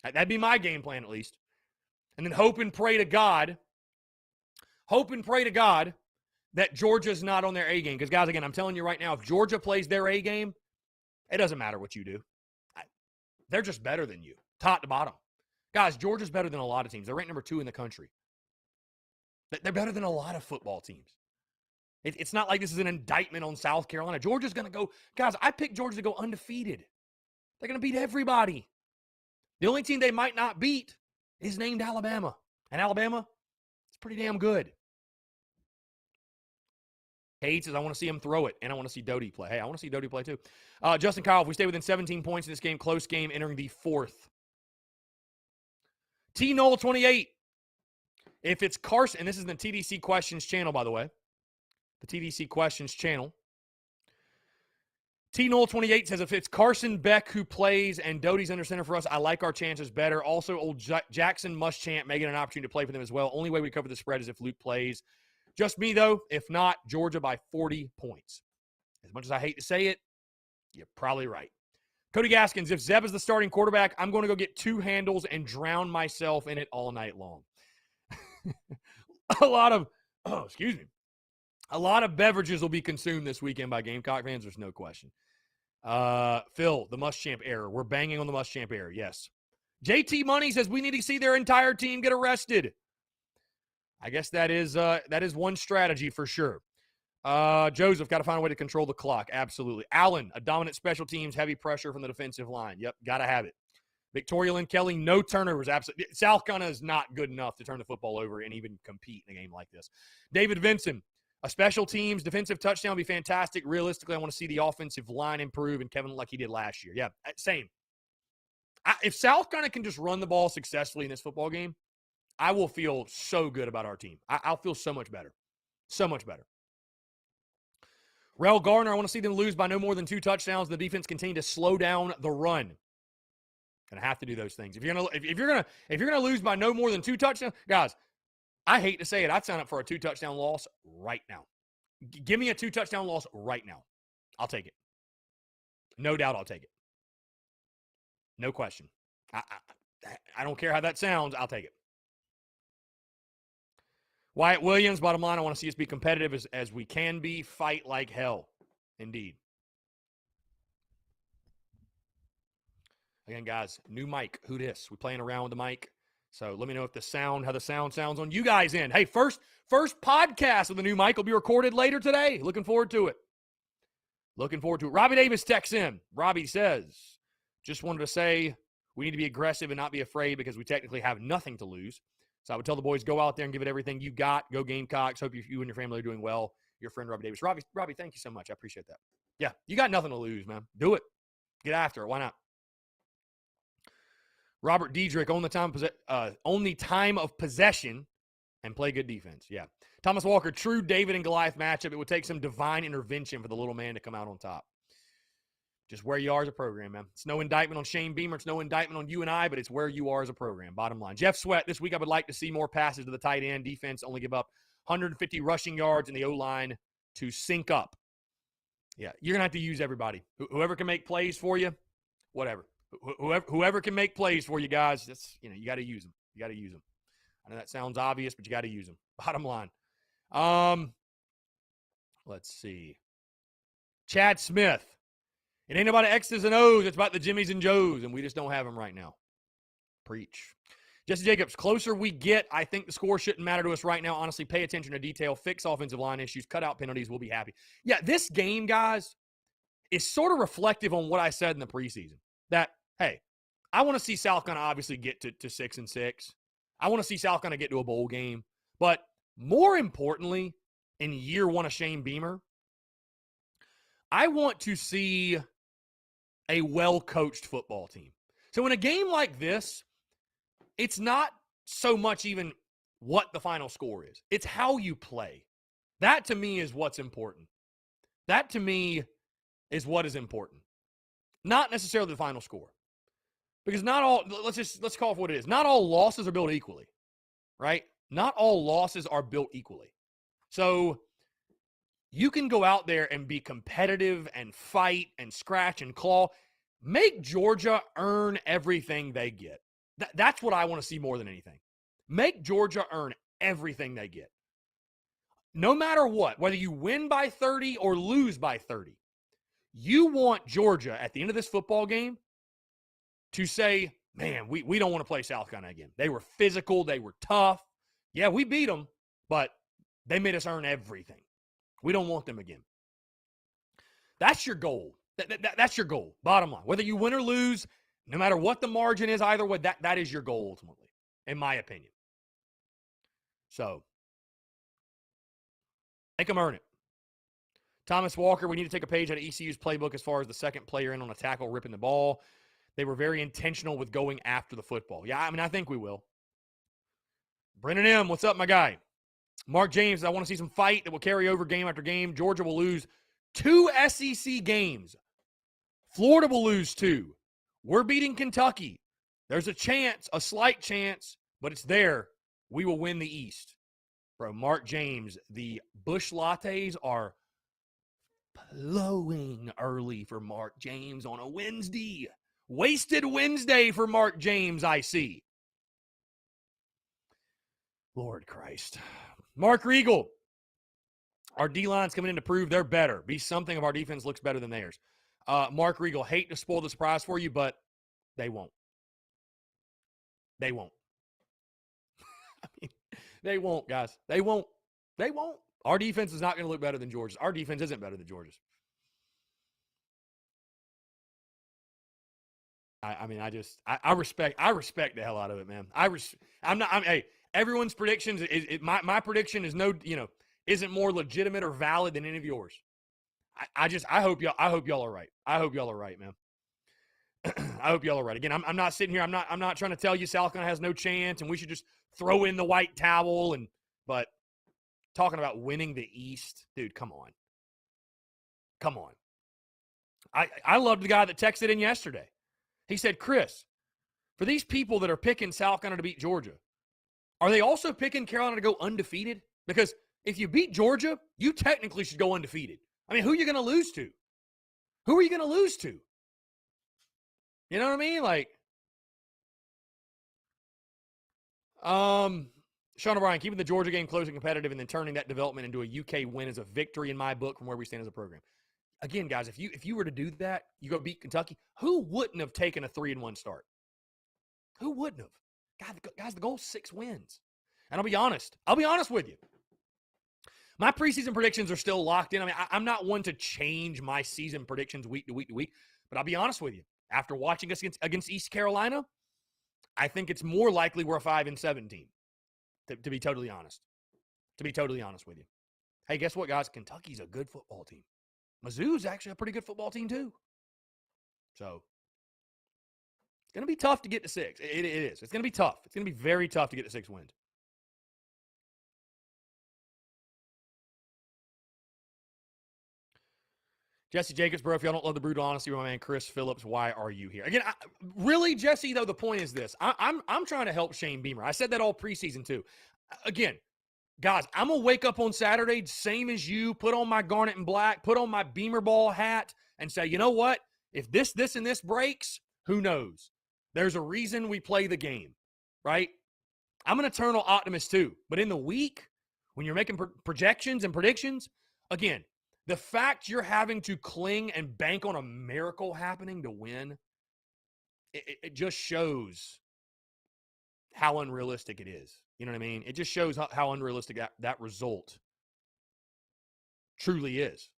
That'd be my game plan, at least. And then hope and pray to God that Georgia's not on their A game. Because, guys, again, I'm telling you right now, if Georgia plays their A game, it doesn't matter what you do. They're just better than you, top to bottom. Guys, Georgia's better than a lot of teams. They're ranked number 2 in the country. They're better than a lot of football teams. It's not like this is an indictment on South Carolina. Georgia's going to go. Guys, I picked Georgia to go undefeated. They're going to beat everybody. The only team they might not beat is named Alabama. And Alabama, it's pretty damn good. Cade says, I want to see him throw it, and I want to see Doty play. Hey, I want to see Doty play too. Justin Kyle, if we stay within 17 points in this game, close game, entering the 4th. T-Knoll 28. If it's Carson, and this is the TDC Questions channel, by the way. The TDC Questions channel. T-Knoll 28 says, if it's Carson Beck who plays and Doty's under center for us, I like our chances better. Also, old Jackson Muschamp may get an opportunity to play for them as well. Only way we cover the spread is if Luke plays. Just me, though. If not, Georgia by 40 points. As much as I hate to say it, you're probably right. Cody Gaskins, if Zeb is the starting quarterback, I'm going to go get 2 handles and drown myself in it all night long. A lot of beverages will be consumed this weekend by Gamecock fans. There's no question. Phil, the Muschamp error. We're banging on the Muschamp error. Yes. JT Money says we need to see their entire team get arrested. I guess that is one strategy for sure. Joseph, got to find a way to control the clock. Absolutely. Allen, a dominant special teams, heavy pressure from the defensive line. Yep, got to have it. Victoria Lynn Kelly, no turnovers. Absolutely. South Carolina is not good enough to turn the football over and even compete in a game like this. David Vinson, a special teams defensive touchdown would be fantastic. Realistically, I want to see the offensive line improve and Kevin like he did last year. Yeah, same. If South Carolina can just run the ball successfully in this football game, I will feel so good about our team. I'll feel so much better. So much better. Rel Garner, I want to see them lose by no more than 2 touchdowns. The defense continue to slow down the run. Gonna have to do those things. If you're gonna lose by no more than 2 touchdowns, guys, I hate to say it, I'd sign up for a 2 touchdown loss right now. Give me a 2 touchdown loss right now. I'll take it. No doubt, I'll take it. No question. I don't care how that sounds. I'll take it. Wyatt Williams, bottom line, I want to see us be competitive as we can be. Fight like hell. Indeed. Again, guys, new mic. Who dis? We playing around with the mic. So let me know if how the sound sounds on you guys in. Hey, first podcast with the new mic will be recorded later today. Looking forward to it. Robbie Davis texts in. Robbie says, just wanted to say we need to be aggressive and not be afraid because we technically have nothing to lose. So I would tell the boys, go out there and give it everything you got. Go Gamecocks. Hope you and your family are doing well. Your friend, Robbie Davis. Robbie, thank you so much. I appreciate that. Yeah, you got nothing to lose, man. Do it. Get after it. Why not? Robert Diedrich, only time of possession and play good defense. Yeah. Thomas Walker, true David and Goliath matchup. It would take some divine intervention for the little man to come out on top. Just where you are as a program, man. It's no indictment on Shane Beamer. It's no indictment on you and I, but it's where you are as a program. Bottom line. Jeff Sweat, this week I would like to see more passes to the tight end. Defense only give up 150 rushing yards in the O-line to sync up. Yeah, you're going to have to use everybody. Whoever can make plays for you, whatever. Whoever can make plays for you guys, that's, you got to use them. I know that sounds obvious, but you got to use them. Bottom line. Let's see. Chad Smith. It ain't about X's and O's. It's about the Jimmies and Joes, and we just don't have them right now. Preach. Jesse Jacobs, closer we get, I think the score shouldn't matter to us right now. Honestly, pay attention to detail, fix offensive line issues, cut out penalties. We'll be happy. Yeah, this game, guys, is sort of reflective on what I said in the preseason. That, hey, I want to see South Carolina obviously get to 6-6. I want to see South Carolina get to a bowl game. But more importantly, in year 1 of Shane Beamer, I want to see a well-coached football team. So in a game like this, it's not so much even what the final score is. It's how you play. That, to me, is what's important. That, to me, is what is important. Not necessarily the final score. Because not all, let's call it for what it is. Not all losses are built equally, right? Not all losses are built equally. So you can go out there and be competitive and fight and scratch and claw. Make Georgia earn everything they get. That's what I want to see more than anything. Make Georgia earn everything they get. No matter what, whether you win by 30 or lose by 30, you want Georgia at the end of this football game to say, man, we don't want to play South Carolina again. They were physical. They were tough. Yeah, we beat them, but they made us earn everything. We don't want them again. That's your goal. That's your goal, bottom line. Whether you win or lose, no matter what the margin is, either way, that is your goal ultimately, in my opinion. So, make them earn it. Thomas Walker, we need to take a page out of ECU's playbook as far as the second player in on a tackle ripping the ball. They were very intentional with going after the football. Yeah, I think we will. Brennan M., what's up, my guy? Mark James, I want to see some fight that will carry over game after game. Georgia will lose 2 SEC games. Florida will lose 2. We're beating Kentucky. There's a chance, a slight chance, but it's there. We will win the East. Bro, Mark James, the Bush lattes are flowing early for Mark James on a Wednesday. Wasted Wednesday for Mark James, I see. Lord Christ. Mark Regal. Our D-line's coming in to prove they're better. Be something of our defense looks better than theirs. Mark Regal, hate to spoil the surprise for you, but they won't. They won't. I mean, they won't, guys. They won't. They won't. Our defense is not going to look better than Georgia's. Our defense isn't better than Georgia's. I respect the hell out of it, man. Hey, everyone's predictions my prediction is isn't more legitimate or valid than any of yours. I hope y'all are right. I hope y'all are right, man. I hope y'all are right. Again, I'm not sitting here. I'm not trying to tell you South Carolina has no chance and we should just throw in the white towel but talking about winning the East, dude, come on. Come on. I loved the guy that texted in yesterday. He said, Chris, for these people that are picking South Carolina to beat Georgia, are they also picking Carolina to go undefeated? Because if you beat Georgia, you technically should go undefeated. I mean, who are you going to lose to? Who are you going to lose to? You know what I mean? Like, Sean O'Brien, keeping the Georgia game close and competitive and then turning that development into a UK win is a victory in my book from where we stand as a program. Again, guys, if you were to do that, you go beat Kentucky, who wouldn't have taken a 3-1 start? Who wouldn't have? Guys, the goal is 6 wins. And I'll be honest with you. My preseason predictions are still locked in. I mean, I'm not one to change my season predictions week to week to week, but I'll be honest with you. After watching us against East Carolina, I think it's more likely we're a 5-7 team, to be totally honest. To be totally honest with you. Hey, guess what, guys? Kentucky's a good football team. Mizzou's actually a pretty good football team, too. So, it's going to be tough to get to 6. It is. It's going to be tough. It's going to be very tough to get to 6 wins. Jesse Jacobs, bro, if y'all don't love the brutal honesty, my man Chris Phillips, why are you here? Again, really, Jesse, though, the point is this. I'm trying to help Shane Beamer. I said that all preseason, too. Again, guys, I'm going to wake up on Saturday, same as you, put on my garnet and black, put on my Beamer ball hat, and say, you know what? If this, and this breaks, who knows? There's a reason we play the game, right? I'm an eternal optimist, too. But in the week, when you're making projections and predictions, again, the fact you're having to cling and bank on a miracle happening to win, it just shows how unrealistic it is. You know what I mean? It just shows how unrealistic that result truly is.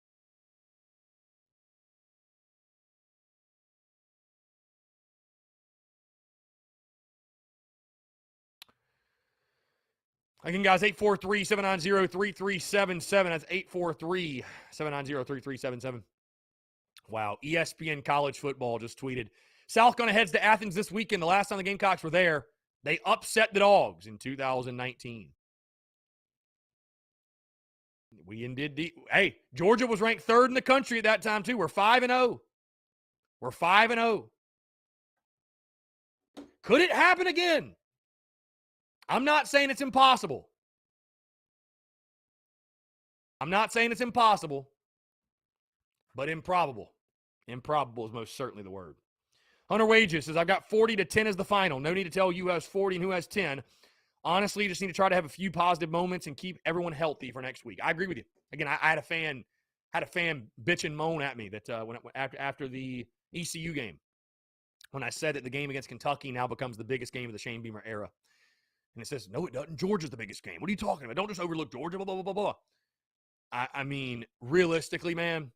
Again, guys, 843-790-3377. That's 843-790-3377. Wow. ESPN College Football just tweeted, South Carolina heads to Athens this weekend. The last time the Gamecocks were there, they upset the Dogs in 2019. We indeed. Hey, Georgia was ranked 3rd in the country at that time, too. We're 5-0. We're 5-0. Could it happen again? I'm not saying it's impossible. I'm not saying it's impossible, but improbable. Improbable is most certainly the word. Hunter Wages says, I've got 40-10 as the final. No need to tell you who has 40 and who has 10. Honestly, you just need to try to have a few positive moments and keep everyone healthy for next week. I agree with you. Again, I had a fan bitch and moan at me that after the ECU game, when I said that the game against Kentucky now becomes the biggest game of the Shane Beamer era. And it says, no, it doesn't. Georgia's the biggest game. What are you talking about? Don't just overlook Georgia, blah, blah, blah, blah. I mean, realistically, man,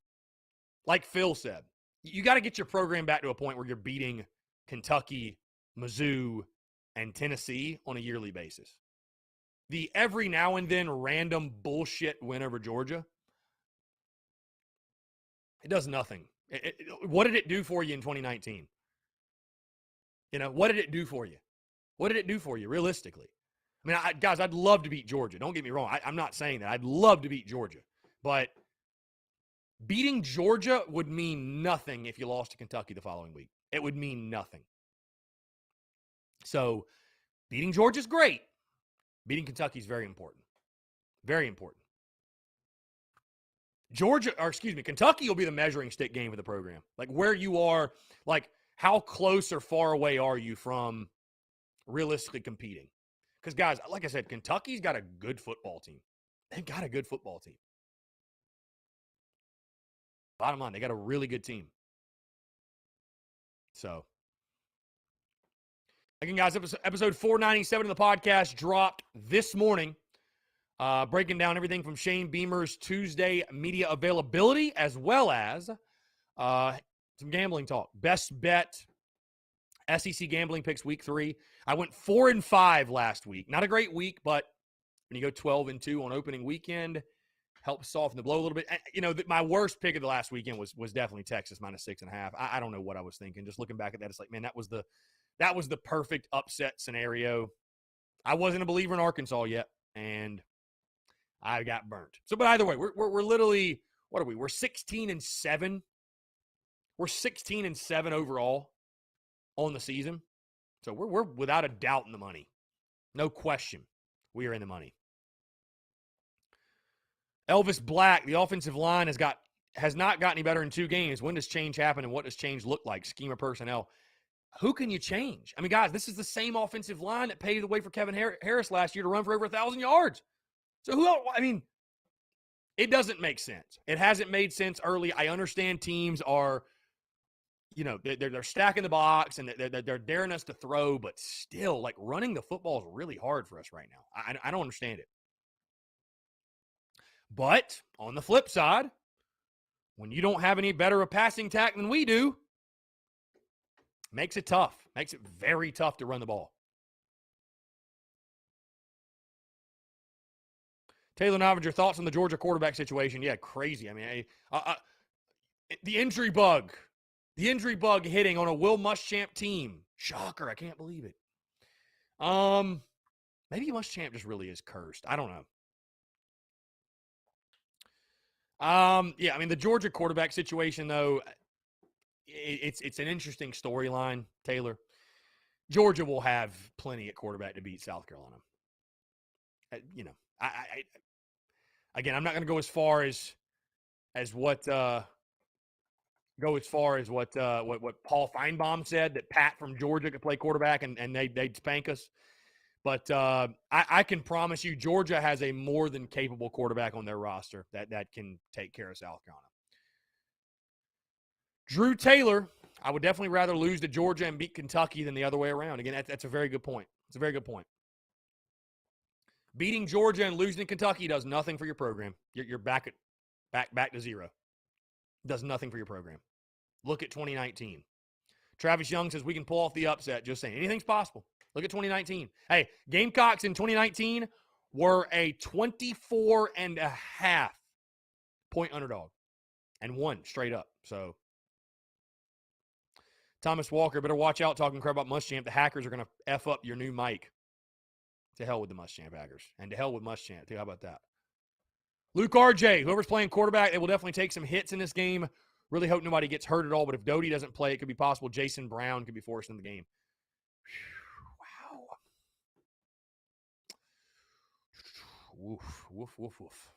like Phil said, you got to get your program back to a point where you're beating Kentucky, Mizzou, and Tennessee on a yearly basis. The every now and then random bullshit win over Georgia, it does nothing. What did it do for you in 2019? You know, what did it do for you? What did it do for you, realistically? I mean, guys, I'd love to beat Georgia. Don't get me wrong. I'm not saying that. I'd love to beat Georgia. But beating Georgia would mean nothing if you lost to Kentucky the following week. It would mean nothing. So, beating Georgia's great. Beating Kentucky is very important. Very important. Kentucky will be the measuring stick game of the program. Like where you are, like how close or far away are you from realistically competing? Because, guys, like I said, Kentucky's got a good football team. They've got a good football team. Bottom line, they got a really good team. So, Again, guys, episode 497 of the podcast dropped this morning, breaking down everything from Shane Beamer's Tuesday media availability, as well as some gambling talk. Best bet SEC gambling picks week 3. I went 4-5 last week. Not a great week, but when you go 12-2 on opening weekend, helps soften the blow a little bit. You know, my worst pick of the last weekend was definitely Texas -6.5. I don't know what I was thinking. Just looking back at that, it's like, man, that was the perfect upset scenario. I wasn't a believer in Arkansas yet, and I got burnt. So, but either way, we're literally, what are we? We're 16-7. We're 16-7 overall on the season. So we're without a doubt in the money. No question. We are in the money. Elvis Black, the offensive line has not gotten any better in 2 games. When does change happen, and what does change look like? Scheme of personnel. Who can you change? I mean, guys, this is the same offensive line that paved the way for Kevin Harris last year to run for over 1,000 yards. So who else? I mean, it doesn't make sense. It hasn't made sense early. I understand teams are, you know, they're stacking the box and they're daring us to throw, but still, like, running the football is really hard for us right now. I don't understand it. But on the flip side, when you don't have any better of passing attack than we do, makes it tough. Makes it very tough to run the ball. Taylor Novinger, thoughts on the Georgia quarterback situation? Yeah, crazy. I mean, the injury bug hitting on a Will Muschamp team. Shocker. I can't believe it. Maybe Muschamp just really is cursed. I don't know. Yeah, I mean, the Georgia quarterback situation, though, it's an interesting storyline, Taylor. Georgia will have plenty at quarterback to beat South Carolina. You know, again, I'm not going to go as far as what Paul Feinbaum said, that Pat from Georgia could play quarterback and they'd spank us. But I can promise you, Georgia has a more than capable quarterback on their roster that can take care of South Carolina. Drew Taylor, I would definitely rather lose to Georgia and beat Kentucky than the other way around. Again, that's a very good point. It's a very good point. Beating Georgia and losing to Kentucky does nothing for your program. You're back to zero. Does nothing for your program. Look at 2019. Travis Young says we can pull off the upset. Just saying, anything's possible. Look at 2019. Hey, Gamecocks in 2019 were a 24.5 point underdog and won straight up. So Thomas Walker, better watch out talking crap about Muschamp. The Hackers are going to F up your new mic. To hell with the Muschamp Hackers. And to hell with Muschamp, too. How about that? Luke RJ, whoever's playing quarterback, they will definitely take some hits in this game. Really hope nobody gets hurt at all, but if Doty doesn't play, it could be possible Jason Brown could be forced in the game. Wow. Woof, woof, woof, woof.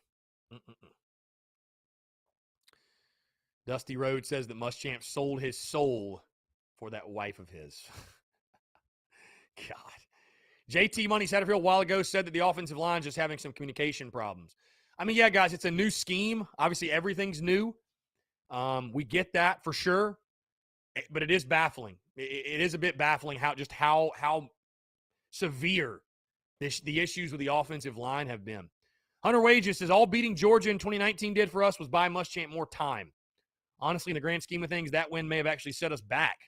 Dusty Rhodes says that Muschamp sold his soul for that wife of his. God. JT Money Satterfield a while ago said that the offensive line is just having some communication problems. I mean, yeah, guys, it's a new scheme. Obviously, everything's new. We get that for sure, but it is baffling. It is a bit baffling how severe the issues with the offensive line have been. Hunter Wages says all beating Georgia in 2019 did for us was buy Muschamp more time. Honestly, in the grand scheme of things, that win may have actually set us back.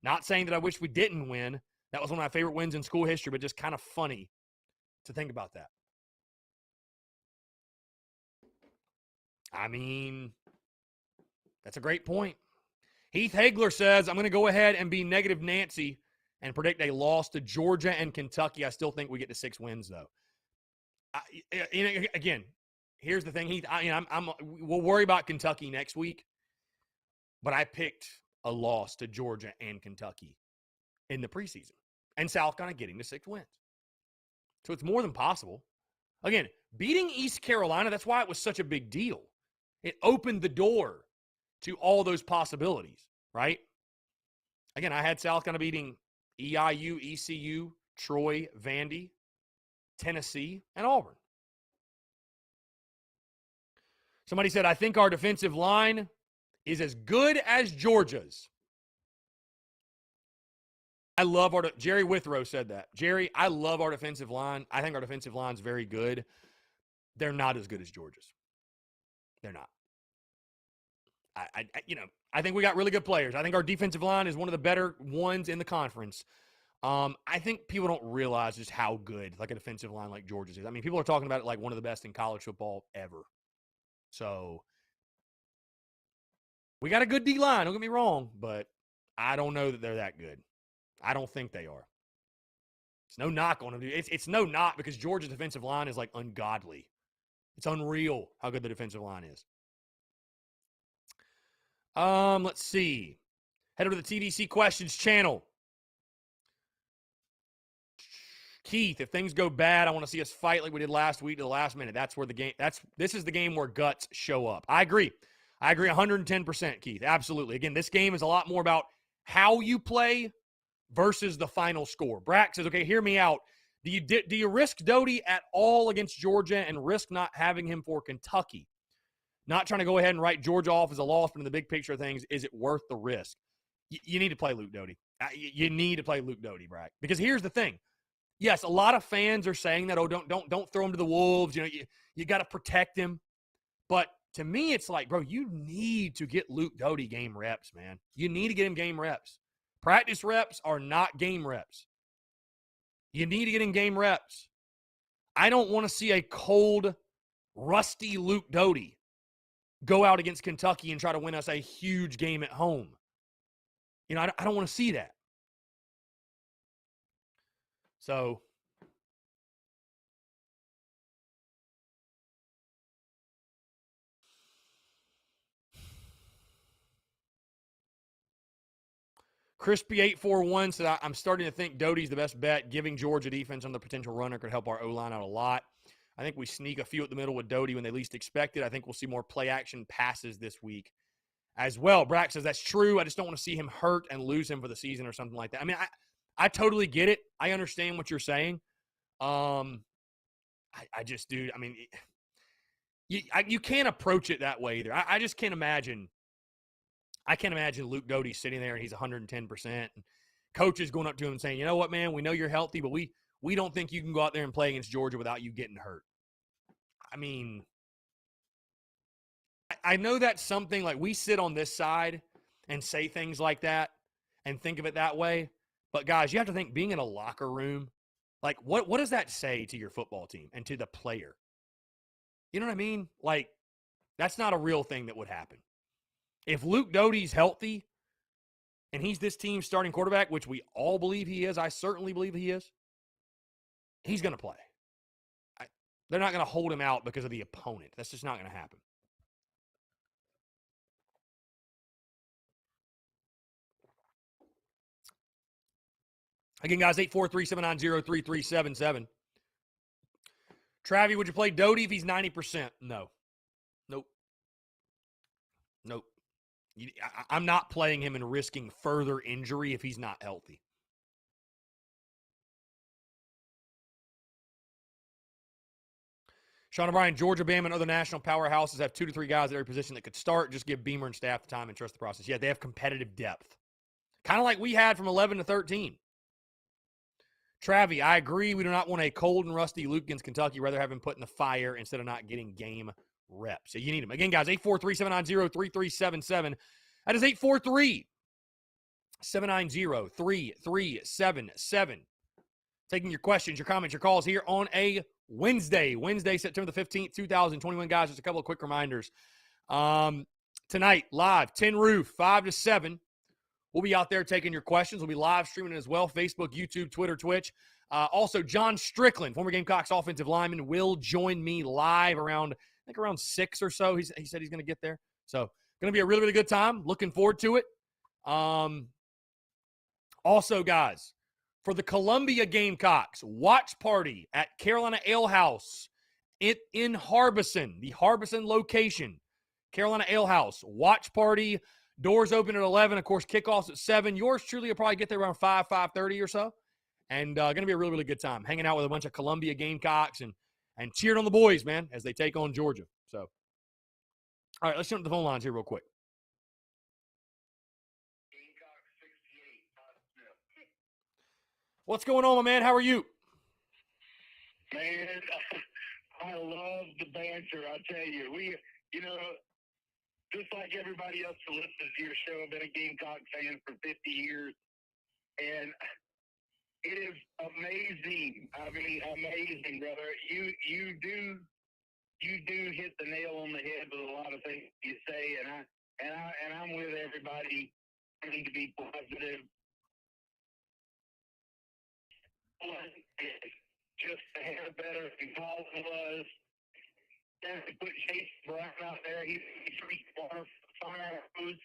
Not saying that I wish we didn't win. That was one of my favorite wins in school history, but just kind of funny to think about that. I mean, that's a great point. Heath Hagler says, I'm going to go ahead and be negative Nancy and predict a loss to Georgia and Kentucky. I still think we get to 6 wins, though. Again, here's the thing, Heath. We'll worry about Kentucky next week, but I picked a loss to Georgia and Kentucky in the preseason, and South Carolina getting to 6 wins. So it's more than possible. Again, beating East Carolina, that's why it was such a big deal. It opened the door to all those possibilities, right? Again, I had South Carolina beating EIU, ECU, Troy, Vandy, Tennessee, and Auburn. Somebody said, I think our defensive line is as good as Georgia's. I love Jerry Withrow said that. Jerry, I love our defensive line. I think our defensive line's very good. They're not as good as Georgia's. They're not. I think we got really good players. I think our defensive line is one of the better ones in the conference. I think people don't realize just how good like a defensive line like Georgia's is. I mean, people are talking about it like one of the best in college football ever. So we got a good D line. Don't get me wrong, but I don't know that they're that good. I don't think they are. It's no knock on them. It's no knock because Georgia's defensive line is like ungodly. It's unreal how good the defensive line is. Let's see. Head over to the TDC Questions channel. Keith, if things go bad, I want to see us fight like we did last week to the last minute. That's where the game. This is the game where guts show up. I agree 110%, Keith. Absolutely. Again, this game is a lot more about how you play versus the final score. Brack says, okay, hear me out. Do you risk Doty at all against Georgia and risk not having him for Kentucky? Not trying to go ahead and write Georgia off as a loss, but in the big picture of things, is it worth the risk? You need to play Luke Doty. You need to play Luke Doty, Brack. Because here's the thing. Yes, a lot of fans are saying that, oh, don't throw him to the wolves. You got to protect him. But to me, it's like, bro, you need to get Luke Doty game reps, man. You need to get him game reps. Practice reps are not game reps. You need to get him game reps. I don't want to see a cold, rusty Luke Doty go out against Kentucky and try to win us a huge game at home. I don't want to see that. So, Crispy841 said, I'm starting to think Doty's the best bet. Giving Georgia defense on the potential runner could help our O-line out a lot. I think we sneak a few at the middle with Doty when they least expect it. I think we'll see more play-action passes this week as well. Brack says, that's true. I just don't want to see him hurt and lose him for the season or something like that. I mean, I totally get it. I understand what you're saying. I just, dude, I mean, you can't approach it that way either. I just can't imagine. I can't imagine Luke Doty sitting there and he's 110%. And coaches going up to him and saying, you know what, man, we know you're healthy, but we don't think you can go out there and play against Georgia without you getting hurt. I mean, I know that's something like we sit on this side and say things like that and think of it that way. But, guys, you have to think being in a locker room, like what does that say to your football team and to the player? You know what I mean? Like, that's not a real thing that would happen. If Luke Doty's healthy and he's this team's starting quarterback, which we all believe he is, I certainly believe he is, he's going to play. They're not going to hold him out because of the opponent. That's just not going to happen. Again, guys, 843-790-3377. Travie, would you play Doty if he's 90%? No. Nope. I'm not playing him and risking further injury if he's not healthy. Sean O'Brien, Georgia, Bama, and other national powerhouses have 2 to 3 guys at every position that could start. Just give Beamer and staff the time and trust the process. Yeah, they have competitive depth. Kind of like we had from 11 to 13. Travie, I agree. We do not want a cold and rusty Luke against Kentucky. Rather have him put in the fire instead of not getting game reps. So you need him. Again, guys, 843-790-3377. That is 843-790-3377. Taking your questions, your comments, your calls here on a Wednesday, September the 15th, 2021. Guys, just a couple of quick reminders. Tonight, live, Tin Roof, 5 to 7. We'll be out there taking your questions. We'll be live streaming as well, Facebook, YouTube, Twitter, Twitch. Also, John Strickland, former Gamecocks offensive lineman, will join me live around 6 or so. He said he's going to get there. So, going to be a really, really good time. Looking forward to it. Also, guys, for the Columbia Gamecocks, watch party at Carolina Ale House in Harbison, the Harbison location. Carolina Ale House, watch party. Doors open at 11. Of course, kickoffs at 7. Yours truly will probably get there around 5:30 or so. And going to be a really, really good time. Hanging out with a bunch of Columbia Gamecocks and cheering on the boys, man, as they take on Georgia. So, all right, let's jump to the phone lines here real quick. What's going on, my man? How are you? Man, I love the banter. I tell you, just like everybody else who listens to your show, I've been a Gamecock fan for 50 years, and it is amazing. I mean, amazing, brother. You do hit the nail on the head with a lot of things you say, and I'm with everybody. Wanting to be positive. Just a hair better than Colin was. Then to put Jason Brown out there, he's fire hose.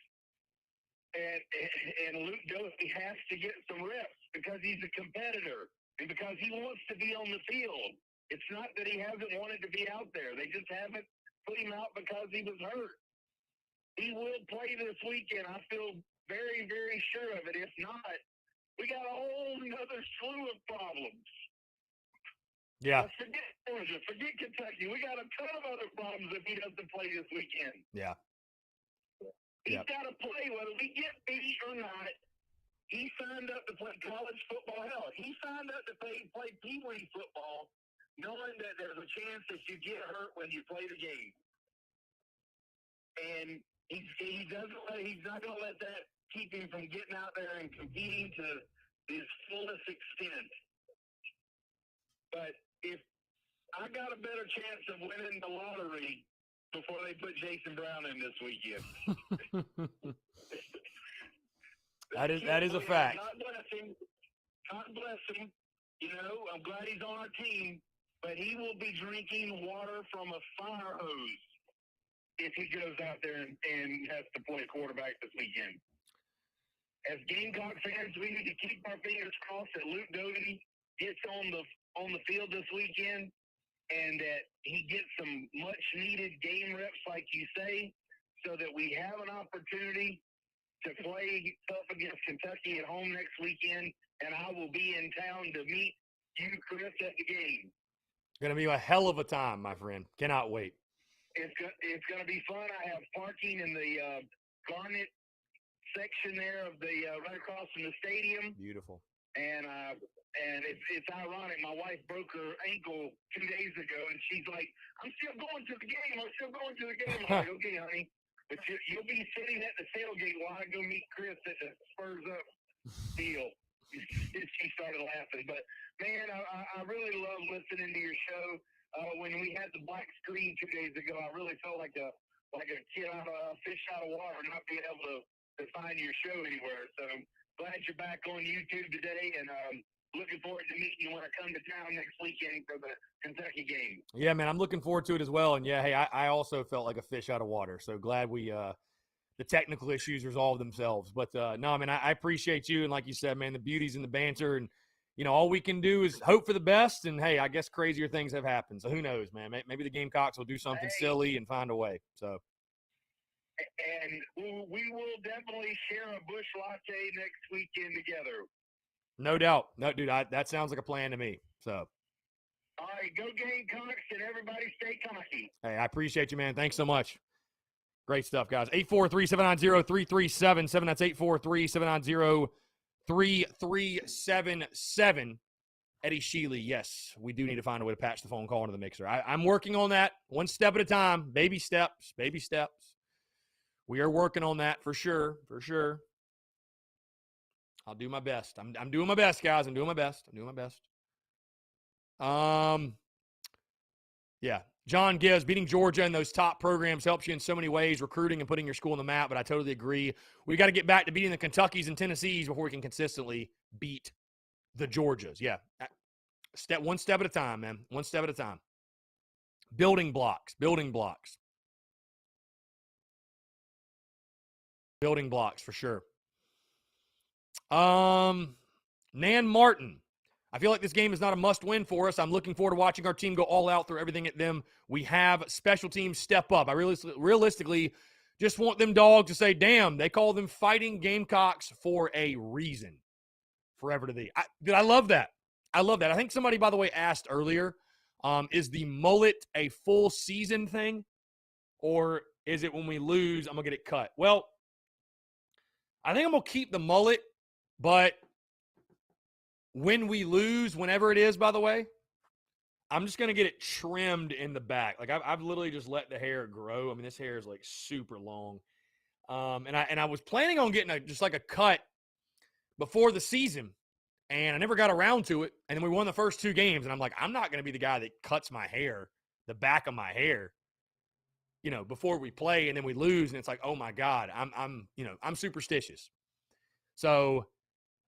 And Luke Doty has to get some reps because he's a competitor and because he wants to be on the field. It's not that he hasn't wanted to be out there. They just haven't put him out because he was hurt. He will play this weekend. I feel very, very sure of it. If not, we got a whole other slew of problems. Yeah. Forget Georgia. Forget Kentucky. We got a ton of other problems if he doesn't play this weekend. Yeah. He's got to play whether we get beat or not. He signed up to play college football. Hell, he signed up to play Pee Wee football, knowing that there's a chance that you get hurt when you play the game. And he's not going to let that keep him from getting out there and competing to his fullest extent. But if I got a better chance of winning the lottery before they put Jason Brown in this weekend. That is a fact. God bless him. God bless him. You know, I'm glad he's on our team, but he will be drinking water from a fire hose if he goes out there and has to play quarterback this weekend. As Gamecock fans, we need to keep our fingers crossed that Luke Doty gets on the field this weekend and that he gets some much-needed game reps, like you say, so that we have an opportunity to play tough against Kentucky at home next weekend, and I will be in town to meet you, Chris, at the game. Going to be a hell of a time, my friend. Cannot wait. It's going to be fun. I have parking in the Garnet section there of the right across from the stadium. Beautiful. And it's ironic. My wife broke her ankle 2 days ago, and she's like, "I'm still going to the game. I'm still going to the game." I'm like, "Okay, honey, but you'll be sitting at the tailgate while I go meet Chris at the Spurs Up deal." She started laughing, but man, I really love listening to your show. When we had the black screen 2 days ago, I really felt like a kid out of a fish out of water, not being able to find your show anywhere. So glad you're back on YouTube today, and looking forward to meeting you when I come to town next weekend for the Kentucky game. Yeah, man, I'm looking forward to it as well. And yeah, hey, I also felt like a fish out of water. So glad we the technical issues resolved themselves. But no, man, I appreciate you. And like you said, man, the beauty's in the banter. And, you know, all we can do is hope for the best. And, hey, I guess crazier things have happened. So who knows, man? Maybe the Gamecocks will do something silly and find a way. So. And we will definitely share a bush latte next weekend together. No doubt. No, dude, that sounds like a plan to me. So. All right, go Gamecocks, and everybody stay cocky. Hey, I appreciate you, man. Thanks so much. Great stuff, guys. 843-790-3377. That's 843-790-3377. Eddie Sheely, yes, we do need to find a way to patch the phone call into the mixer. I'm working on that one step at a time. Baby steps, baby steps. We are working on that for sure, for sure. I'll do my best. I'm doing my best, guys. I'm doing my best. Yeah. John Gibbs, beating Georgia in those top programs helps you in so many ways, recruiting and putting your school on the map, but I totally agree. We got to get back to beating the Kentuckys and Tennessees before we can consistently beat the Georgias. Yeah. One step at a time, man. One step at a time. Building blocks. Building blocks for sure. Nan Martin. I feel like this game is not a must-win for us. I'm looking forward to watching our team go all out, through everything at them. We have special teams step up. I realistically just want them dogs to say, damn, they call them Fighting Gamecocks for a reason. Forever to thee. Dude, I love that. I love that. I think somebody, by the way, asked earlier, is the mullet a full season thing? Or is it when we lose, I'm going to get it cut? Well, I think I'm going to keep the mullet, but when we lose, whenever it is, by the way, I'm just going to get it trimmed in the back. Like, I've literally just let the hair grow. I mean, this hair is, like, super long. And I was planning on getting just like a cut before the season, and I never got around to it. And then we won the first 2 games, and I'm like, I'm not going to be the guy that cuts my hair, the back of my hair, you know, before we play, and then we lose, and it's like, oh my God, I'm superstitious. So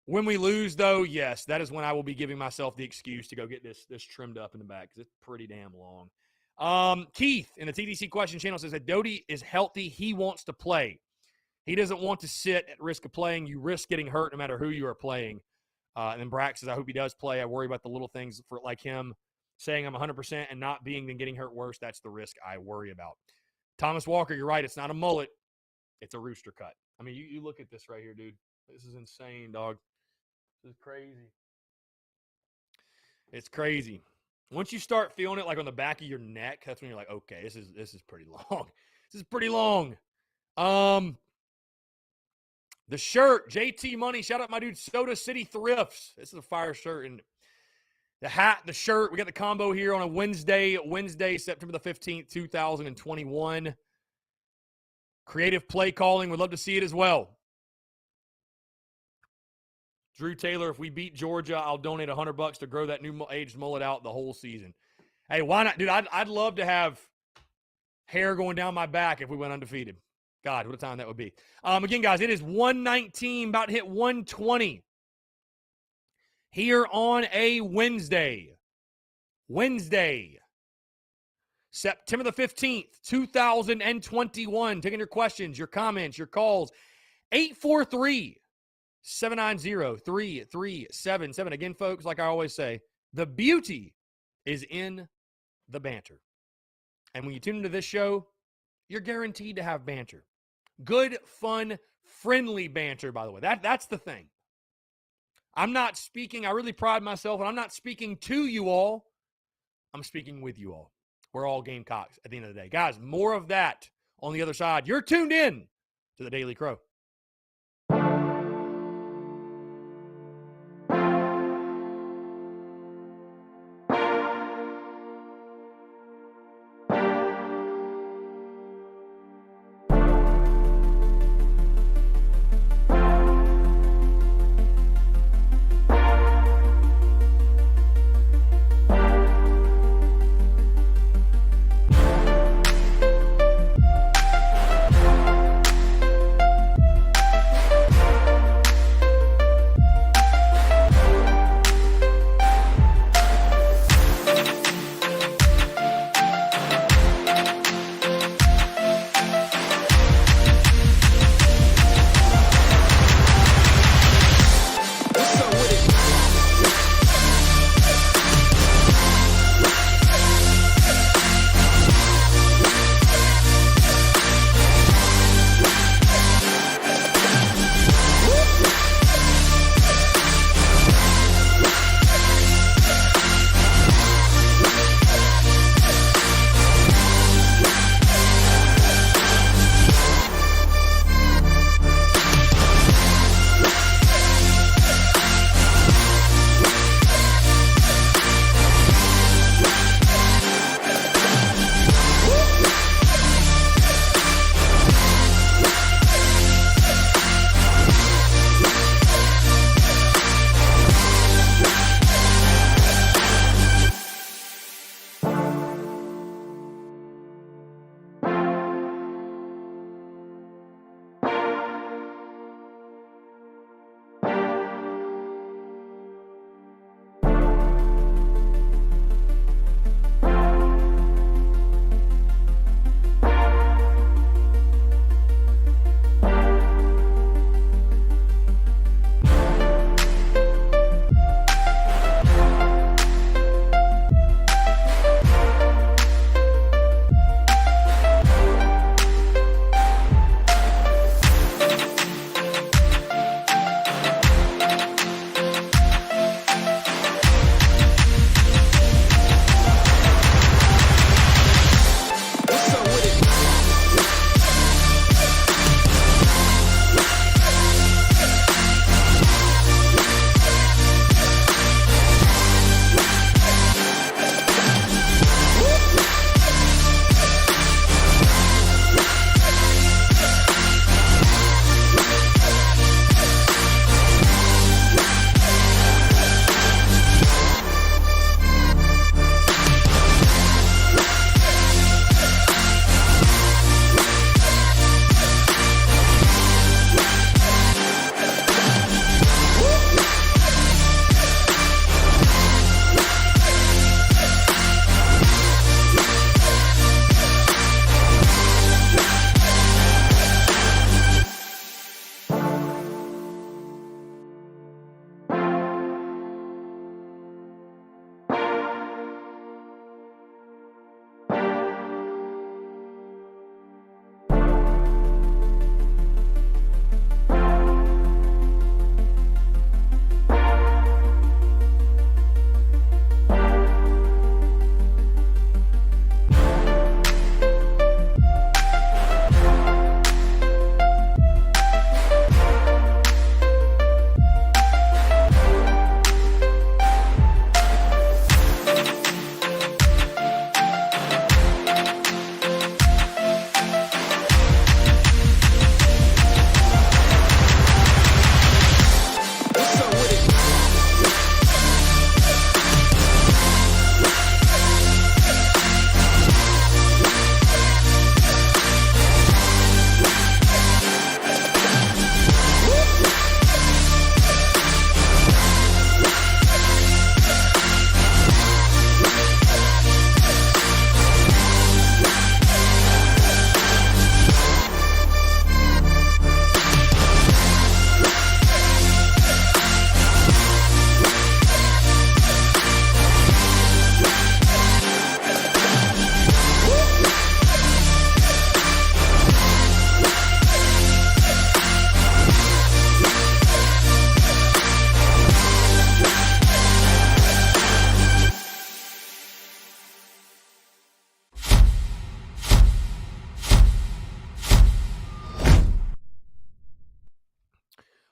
when we lose, though, yes, that is when I will be giving myself the excuse to go get this trimmed up in the back, because it's pretty damn long. Keith in the TDC question channel says that Doty is healthy. He wants to play. He doesn't want to sit at risk of playing. You risk getting hurt no matter who you are playing. And then Brack says, I hope he does play. I worry about the little things for like him saying I'm 100% and not being, then getting hurt worse. That's the risk I worry about. Thomas Walker, you're right. It's not a mullet. It's a rooster cut. I mean, you look at this right here, dude. This is insane, dog. This is crazy. It's crazy. Once you start feeling it like on the back of your neck, that's when you're like, okay, this is pretty long. This is pretty long. The shirt, JT Money, shout out my dude Soda City Thrifts. This is a fire shirt. And the hat, the shirt, we got the combo here on a Wednesday, September the 15th, 2021. Creative play calling, would love to see it as well. Drew Taylor, if we beat Georgia, I'll donate $100 to grow that new aged mullet out the whole season. Hey, why not? Dude, I'd love to have hair going down my back if we went undefeated. God, what a time that would be. Again, guys, it is 119, about to hit 120 here on a Wednesday. September the 15th, 2021. Taking your questions, your comments, your calls. 843-790-3377. Again, folks, like I always say, the beauty is in the banter. And when you tune into this show, you're guaranteed to have banter. Good, fun, friendly banter, by the way. That's the thing. I'm not speaking, I really pride myself, and I'm not speaking to you all. I'm speaking with you all. We're all Gamecocks at the end of the day. Guys, more of that on the other side. You're tuned in to the Daily Crow.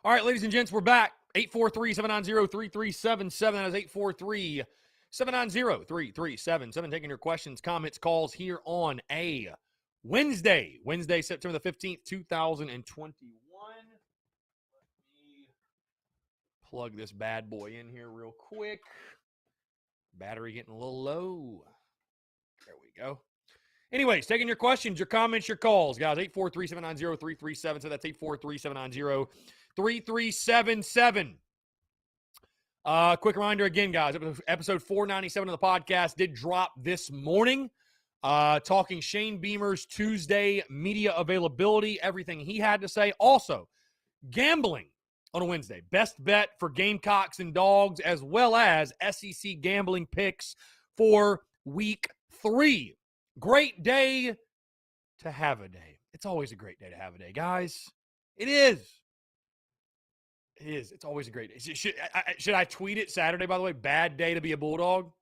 All right, ladies and gents, we're back. 843-790-3377. That is 843-790-3377. Taking your questions, comments, calls here on a Wednesday, September the 15th, 2021. Let me plug this bad boy in here real quick. Battery getting a little low. There we go. Anyways, taking your questions, your comments, your calls, guys. 843-790-3377. So that's 843-790-3377. Quick reminder again, guys. Episode 497 of the podcast did drop this morning. Talking Shane Beamer's Tuesday media availability, everything he had to say. Also, gambling on a Wednesday. Best bet for Gamecocks and Dogs, as well as SEC gambling picks for week 3. Great day to have a day. It's always a great day to have a day, guys. It is. It is. It's always a great day. Should I tweet it Saturday, by the way? Bad day to be a Bulldog?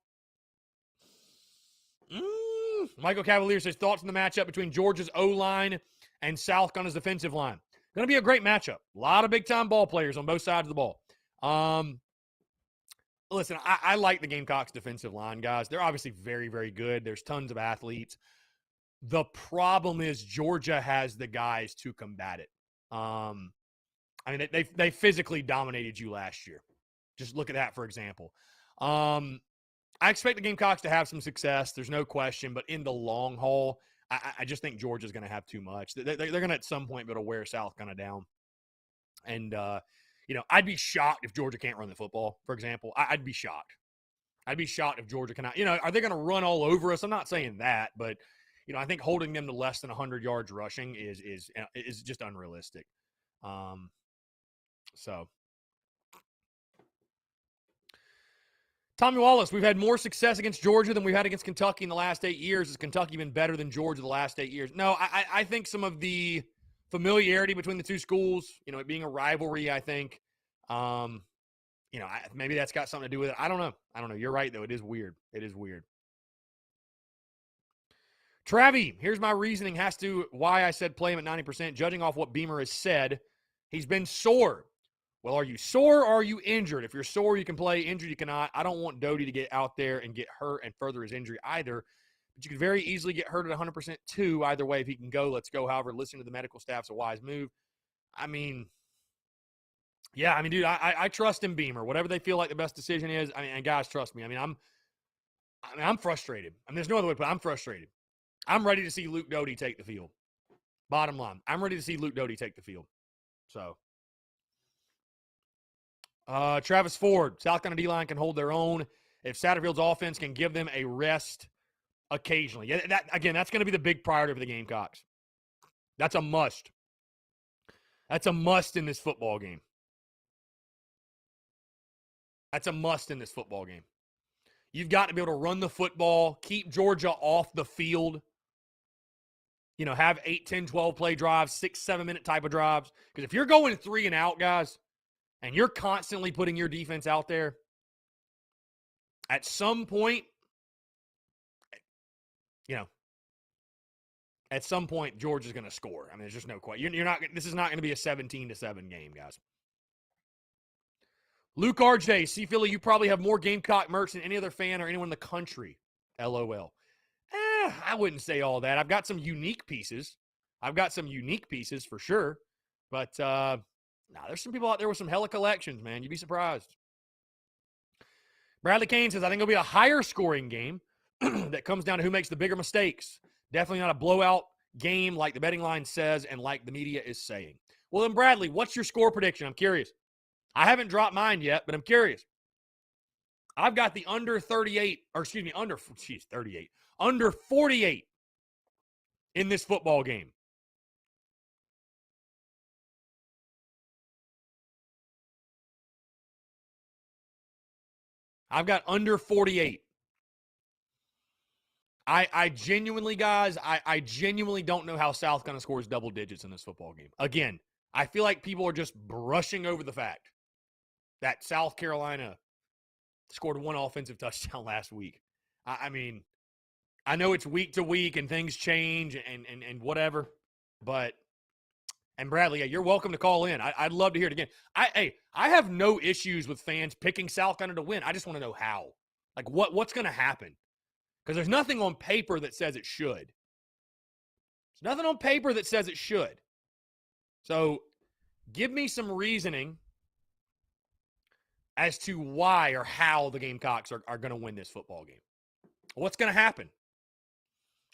Michael Cavalier says, thoughts on the matchup between Georgia's O-line and South Carolina's defensive line. Going to be a great matchup. A lot of big-time ball players on both sides of the ball. Listen, I like the Gamecocks defensive line, guys. They're obviously very, very good. There's tons of athletes. The problem is Georgia has the guys to combat it. I mean, they physically dominated you last year. Just look at that, for example. I expect the Gamecocks to have some success. There's no question. But in the long haul, I just think Georgia's going to have too much. They're going to at some point be able to wear South kind of down. And, I'd be shocked if Georgia can't run the football, for example. I'd be shocked. I'd be shocked if Georgia cannot. Are they going to run all over us? I'm not saying that, but, I think holding them to less than 100 yards rushing is just unrealistic. So. Tommy Wallace, we've had more success against Georgia than we've had against Kentucky in the last 8 years. Has Kentucky been better than Georgia the last 8 years? No, I think some of the familiarity between the two schools, it being a rivalry, I think, maybe that's got something to do with it. I don't know. You're right, though. It is weird. Travi, here's my reasoning why I said play him at 90%. Judging off what Beamer has said, he's been sore. Well, are you sore or are you injured? If you're sore, you can play. Injured, you cannot. I don't want Doty to get out there and get hurt and further his injury either. But you could very easily get hurt at 100% too. Either way, if he can go, let's go. However, listening to the medical staff's a wise move. Dude, I trust in Beamer. Whatever they feel like the best decision is. And guys, trust me. I'm frustrated. There's no other way to put it. I'm frustrated. I'm ready to see Luke Doty take the field. Bottom line, I'm ready to see Luke Doty take the field. So. Travis Ford, South Carolina D-line can hold their own if Satterfield's offense can give them a rest occasionally. Yeah, that's going to be the big priority for the Gamecocks. That's a must. That's a must in this football game. You've got to be able to run the football, keep Georgia off the field. Have 8, 10, 12 play drives, 6, 7-minute type of drives. Because if you're going 3 and out, guys, and you're constantly putting your defense out there, at some point, Georgia's going to score. There's just no question. This is not going to be a 17-7 game, guys. Luke RJ, see, Philly, you probably have more Gamecock merch than any other fan or anyone in the country. LOL. I wouldn't say all that. I've got some unique pieces. For sure. But, there's some people out there with some hella collections, man. You'd be surprised. Bradley Kane says, I think it'll be a higher scoring game that comes down to who makes the bigger mistakes. Definitely not a blowout game like the betting line says and like the media is saying. Well, then, Bradley, what's your score prediction? I'm curious. I haven't dropped mine yet, but I'm curious. I've got the under 38 in this football game. I've got under 48. I genuinely, guys, I genuinely don't know how South Carolina scores double digits in this football game. Again, I feel like people are just brushing over the fact that South Carolina scored 1 offensive touchdown last week. I know it's week to week and things change and whatever, but And Bradley, yeah, you're welcome to call in. I'd love to hear it again. I have no issues with fans picking South Carolina to win. I just want to know how. Like, what's going to happen? Because there's nothing on paper that says it should. There's nothing on paper that says it should. So give me some reasoning as to why or how the Gamecocks are going to win this football game. What's going to happen?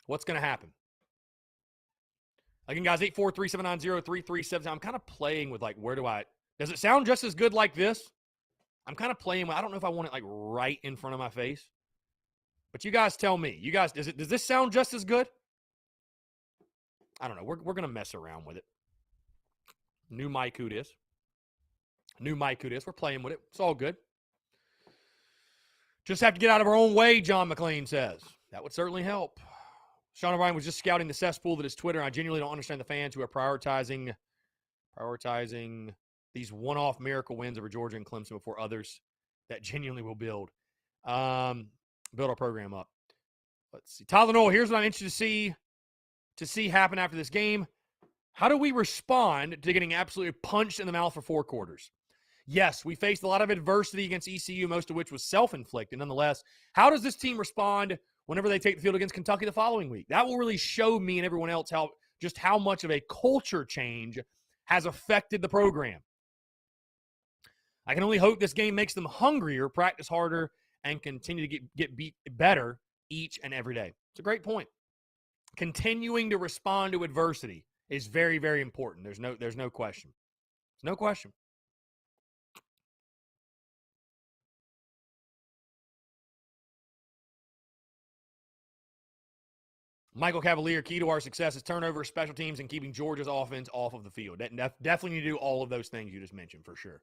What's going to happen? Again, guys, 843-790-3377. I'm kind of playing with, like, does it sound just as good like this? I'm kind of playing with, I don't know if I want it, like, right in front of my face. But you guys tell me. You guys, does this sound just as good? I don't know. We're going to mess around with it. New mic, who it is. We're playing with it. It's all good. Just have to get out of our own way, John McLean says. That would certainly help. Sean O'Brien was just scouting the cesspool that is Twitter. I genuinely don't understand the fans who are prioritizing these one-off miracle wins over Georgia and Clemson before others that genuinely will build our program up. Let's see. Tyler Noel, here's what I'm interested to see happen after this game. How do we respond to getting absolutely punched in the mouth for 4 quarters? Yes, we faced a lot of adversity against ECU, most of which was self-inflicted. Nonetheless, how does this team respond whenever they take the field against Kentucky the following week? That will really show me and everyone else how much of a culture change has affected the program. I can only hope this game makes them hungrier, practice harder, and continue to get beat better each and every day. It's a great point. Continuing to respond to adversity is very, very important. There's no question. There's no question. Michael Cavalier, key to our success is turnover, special teams, and keeping Georgia's offense off of the field. Definitely need to do all of those things you just mentioned for sure.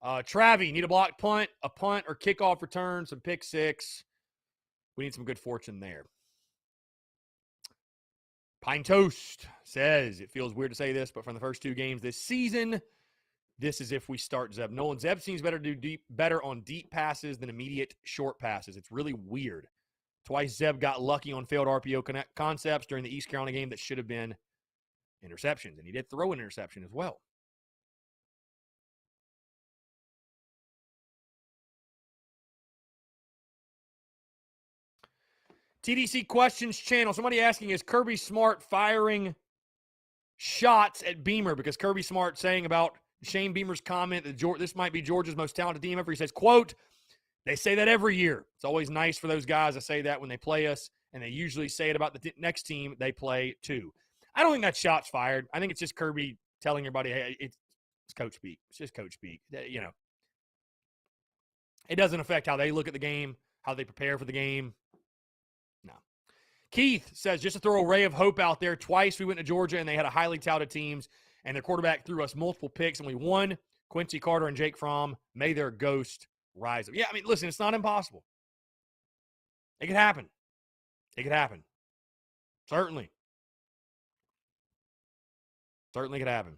Travie, need a blocked punt, a punt or kickoff return, some pick six. We need some good fortune there. Pine Toast says, it feels weird to say this, but from the first 2 games this season, this is if we start Zeb Nolan. Zeb seems better to do better on deep passes than immediate short passes. It's really weird. Twice Zeb got lucky on failed RPO concepts during the East Carolina game that should have been interceptions, and he did throw an interception as well. TDC Questions channel. Somebody asking, is Kirby Smart firing shots at Beamer? Because Kirby Smart saying about Shane Beamer's comment that this might be Georgia's most talented team ever. He says, quote, they say that every year. It's always nice for those guys to say that when they play us, and they usually say it about the next team they play too. I don't think that shot's fired. I think it's just Kirby telling everybody, hey, it's coach speak. It's just coach speak. You know, it doesn't affect how they look at the game, how they prepare for the game. No. Keith says, just to throw a ray of hope out there, twice we went to Georgia and they had a highly touted teams, and their quarterback threw us multiple picks, and we won. Quincy Carter and Jake Fromm, may their ghost rise up. Yeah, I mean, listen, it's not impossible. It could happen. It could happen. Certainly. Certainly could happen.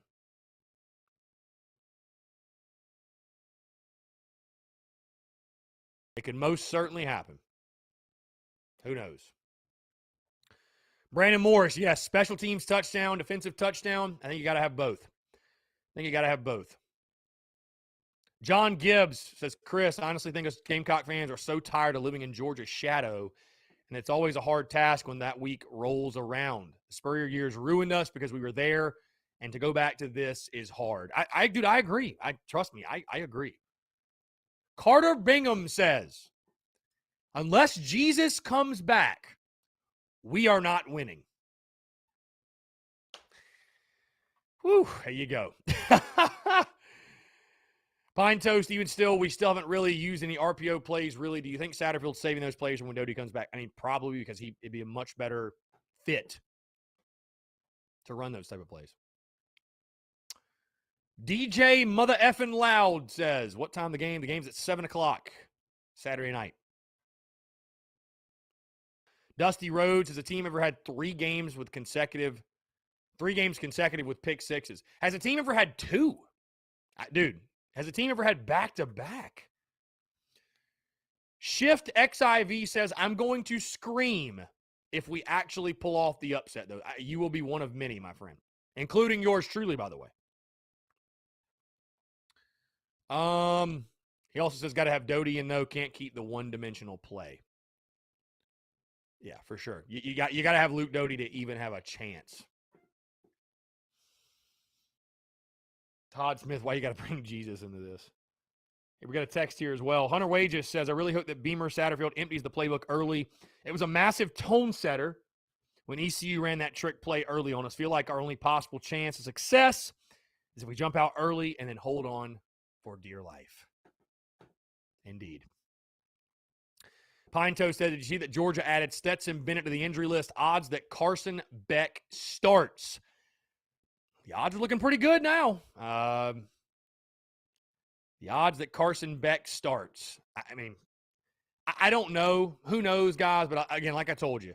It could most certainly happen. Who knows? Brandon Morris, yes, special teams touchdown, defensive touchdown. I think you got to have both. John Gibbs says, Chris, I honestly think us Gamecock fans are so tired of living in Georgia's shadow, and it's always a hard task when that week rolls around. The Spurrier years ruined us because we were there, and to go back to this is hard. Dude, I agree. Trust me, I agree. Carter Bingham says, unless Jesus comes back, we are not winning. Whew, there you go. Pine Toast, even still, we still haven't really used any RPO plays, really. Do you think Satterfield's saving those plays when Doty comes back? I mean, probably, because it'd be a much better fit to run those type of plays. DJ Mother Effin' Loud says, what time the game? The game's at 7 o'clock Saturday night. Dusty Rhodes, has a team ever had 3 games consecutive with pick sixes? Has a team ever had 2? Dude, has a team ever had back-to-back? Shift XIV says, I'm going to scream if we actually pull off the upset, though. You will be one of many, my friend. including yours truly, by the way. He also says got to have Doty and no, can't keep the one-dimensional play. Yeah, for sure. You got to have Luke Doty to even have a chance. Todd Smith, why you got to bring Jesus into this? Hey, we got a text here as well. Hunter Wages says, I really hope that Beamer Satterfield empties the playbook early. It was a massive tone setter when ECU ran that trick play early on us. Feel like our only possible chance of success is if we jump out early and then hold on for dear life. Indeed. Pine Toe said, did you see that Georgia added Stetson Bennett to the injury list? Odds that Carson Beck starts. The odds are looking pretty good now. The odds that Carson Beck starts. I mean, I don't know. Who knows, guys? But again, like I told you,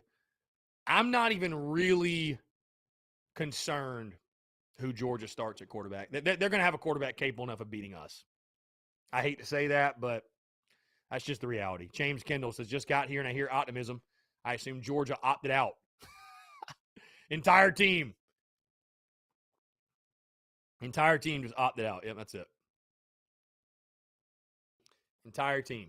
I'm not even really concerned who Georgia starts at quarterback. They're going to have a quarterback capable enough of beating us. I hate to say that, but that's just the reality. James Kendall says, just got here and I hear optimism. I assume Georgia opted out. Entire team just opted out. Yep, that's it. Entire team.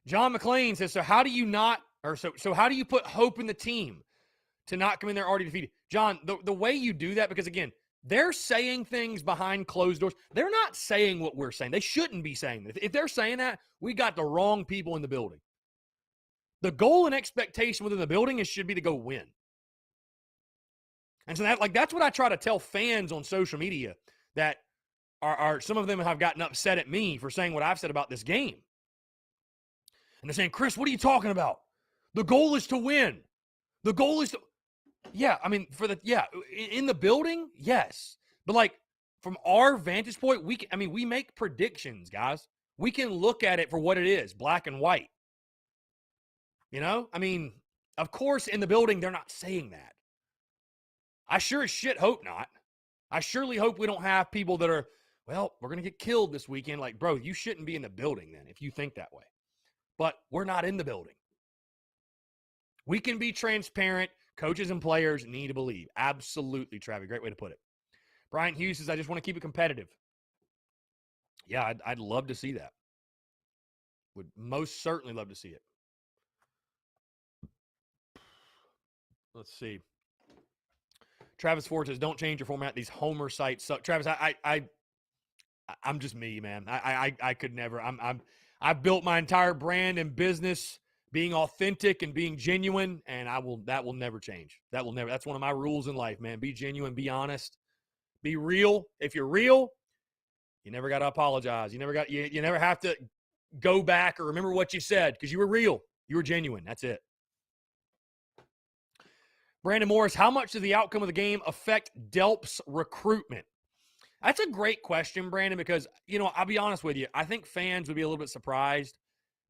John McClain says, so how do you put hope in the team to not come in there already defeated? John, the way you do that, because again, they're saying things behind closed doors. They're not saying what we're saying. They shouldn't be saying that. If they're saying that, we got the wrong people in the building. The goal and expectation within the building should be to go win. And so that's what I try to tell fans on social media that are some of them have gotten upset at me for saying what I've said about this game. And they're saying, Chris, what are you talking about? The goal is to win. The goal is to... Yeah, I mean, in the building, yes. But like from our vantage point, we make predictions, guys. We can look at it for what it is, black and white. You know? I mean, of course, in the building, they're not saying that. I sure as shit hope not. I surely hope we don't have people that are, well, we're going to get killed this weekend. Like, bro, you shouldn't be in the building then if you think that way. But we're not in the building. We can be transparent. Coaches and players need to believe. Absolutely, Travis. Great way to put it. Brian Hughes says, I just want to keep it competitive. Yeah, I'd love to see that. Would most certainly love to see it. Let's see. Travis Ford says, don't change your format. These homer sites suck. Travis, I'm just me, man. I could never. I've built my entire brand and business being authentic and being genuine, and that will never change. That's one of my rules in life, man. Be genuine, be honest, be real. If you're real, you never got to apologize. You never have to go back or remember what you said because you were real. You were genuine. That's it. Brandon Morris, how much does the outcome of the game affect Delp's recruitment? That's a great question, Brandon, because, I'll be honest with you. I think fans would be a little bit surprised.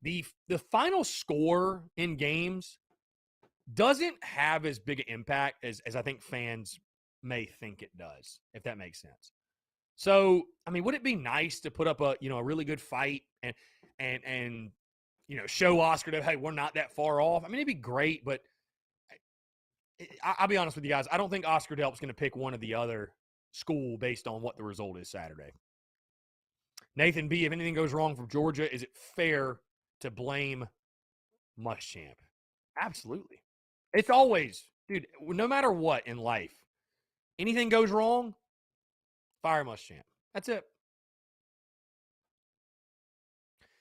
The final score in games doesn't have as big an impact as I think fans may think it does, if that makes sense. So, I mean, would it be nice to put up a really good fight and show Oscar that, hey, we're not that far off? I mean, it'd be great, but I'll be honest with you guys. I don't think Oscar Delp's going to pick one or the other school based on what the result is Saturday. Nathan B., if anything goes wrong for Georgia, is it fair to blame Muschamp? Absolutely. It's always, dude, no matter what in life, anything goes wrong, fire Muschamp. That's it.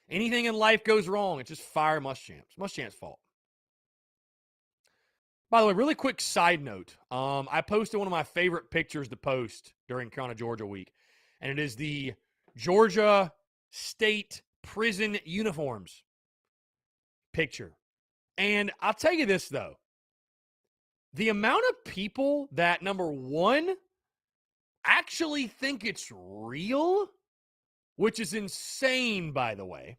Anything in life goes wrong, it's just fire Muschamp. It's Muschamp's fault. By the way, really quick side note. I posted one of my favorite pictures to post during Carolina, Georgia week, and it is the Georgia State prison uniforms picture. And I'll tell you this, though. The amount of people that, number one, actually think it's real, which is insane, by the way.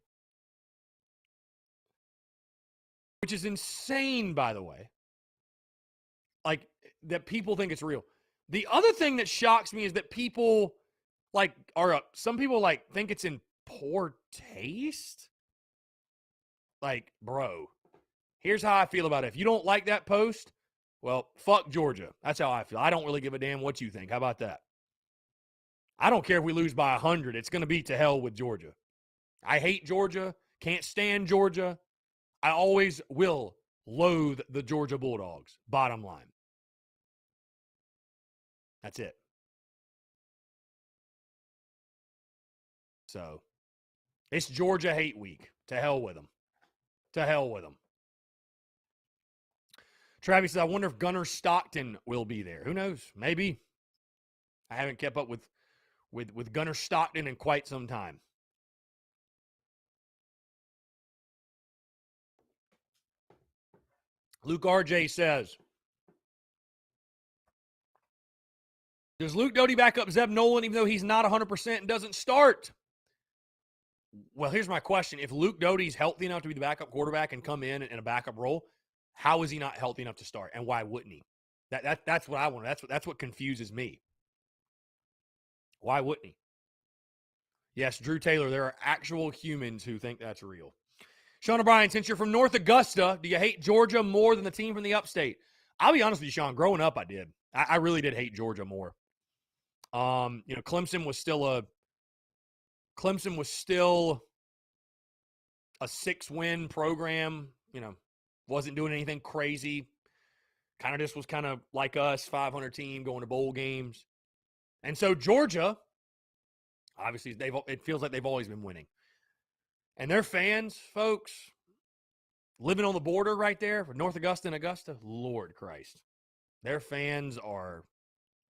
Like, that people think it's real. The other thing that shocks me is that people, some people, think it's in poor taste. Like, bro, here's how I feel about it. If you don't like that post, Well, fuck Georgia. That's how I feel. I don't really give a damn what you think. How about that? I don't care if we lose by 100. It's going to be to hell with Georgia. I hate Georgia. Can't stand Georgia. I always will loathe the Georgia Bulldogs. Bottom line. That's it. So, it's Georgia hate week. To hell with them. To hell with them. Travis says, I wonder if Gunnar Stockton will be there. Who knows? Maybe. I haven't kept up with Gunnar Stockton in quite some time. Luke RJ says, does Luke Doty back up Zeb Nolan even though he's not 100% and doesn't start? Well, here's my question. If Luke Doty's healthy enough to be the backup quarterback and come in a backup role, how is he not healthy enough to start? And why wouldn't he? That's what I want. That's what confuses me. Why wouldn't he? Yes, Drew Taylor, there are actual humans who think that's real. Sean O'Brien, since you're from North Augusta, do you hate Georgia more than the team from the upstate? I'll be honest with you, Sean. Growing up, I did. I really did hate Georgia more. Clemson was still a 6-win program. Wasn't doing anything crazy. Kind of just was kind of like us, 500 team going to bowl games. And so Georgia, obviously, it feels like they've always been winning. And their fans, folks, living on the border right there with North Augusta and Augusta, Lord Christ. Their fans are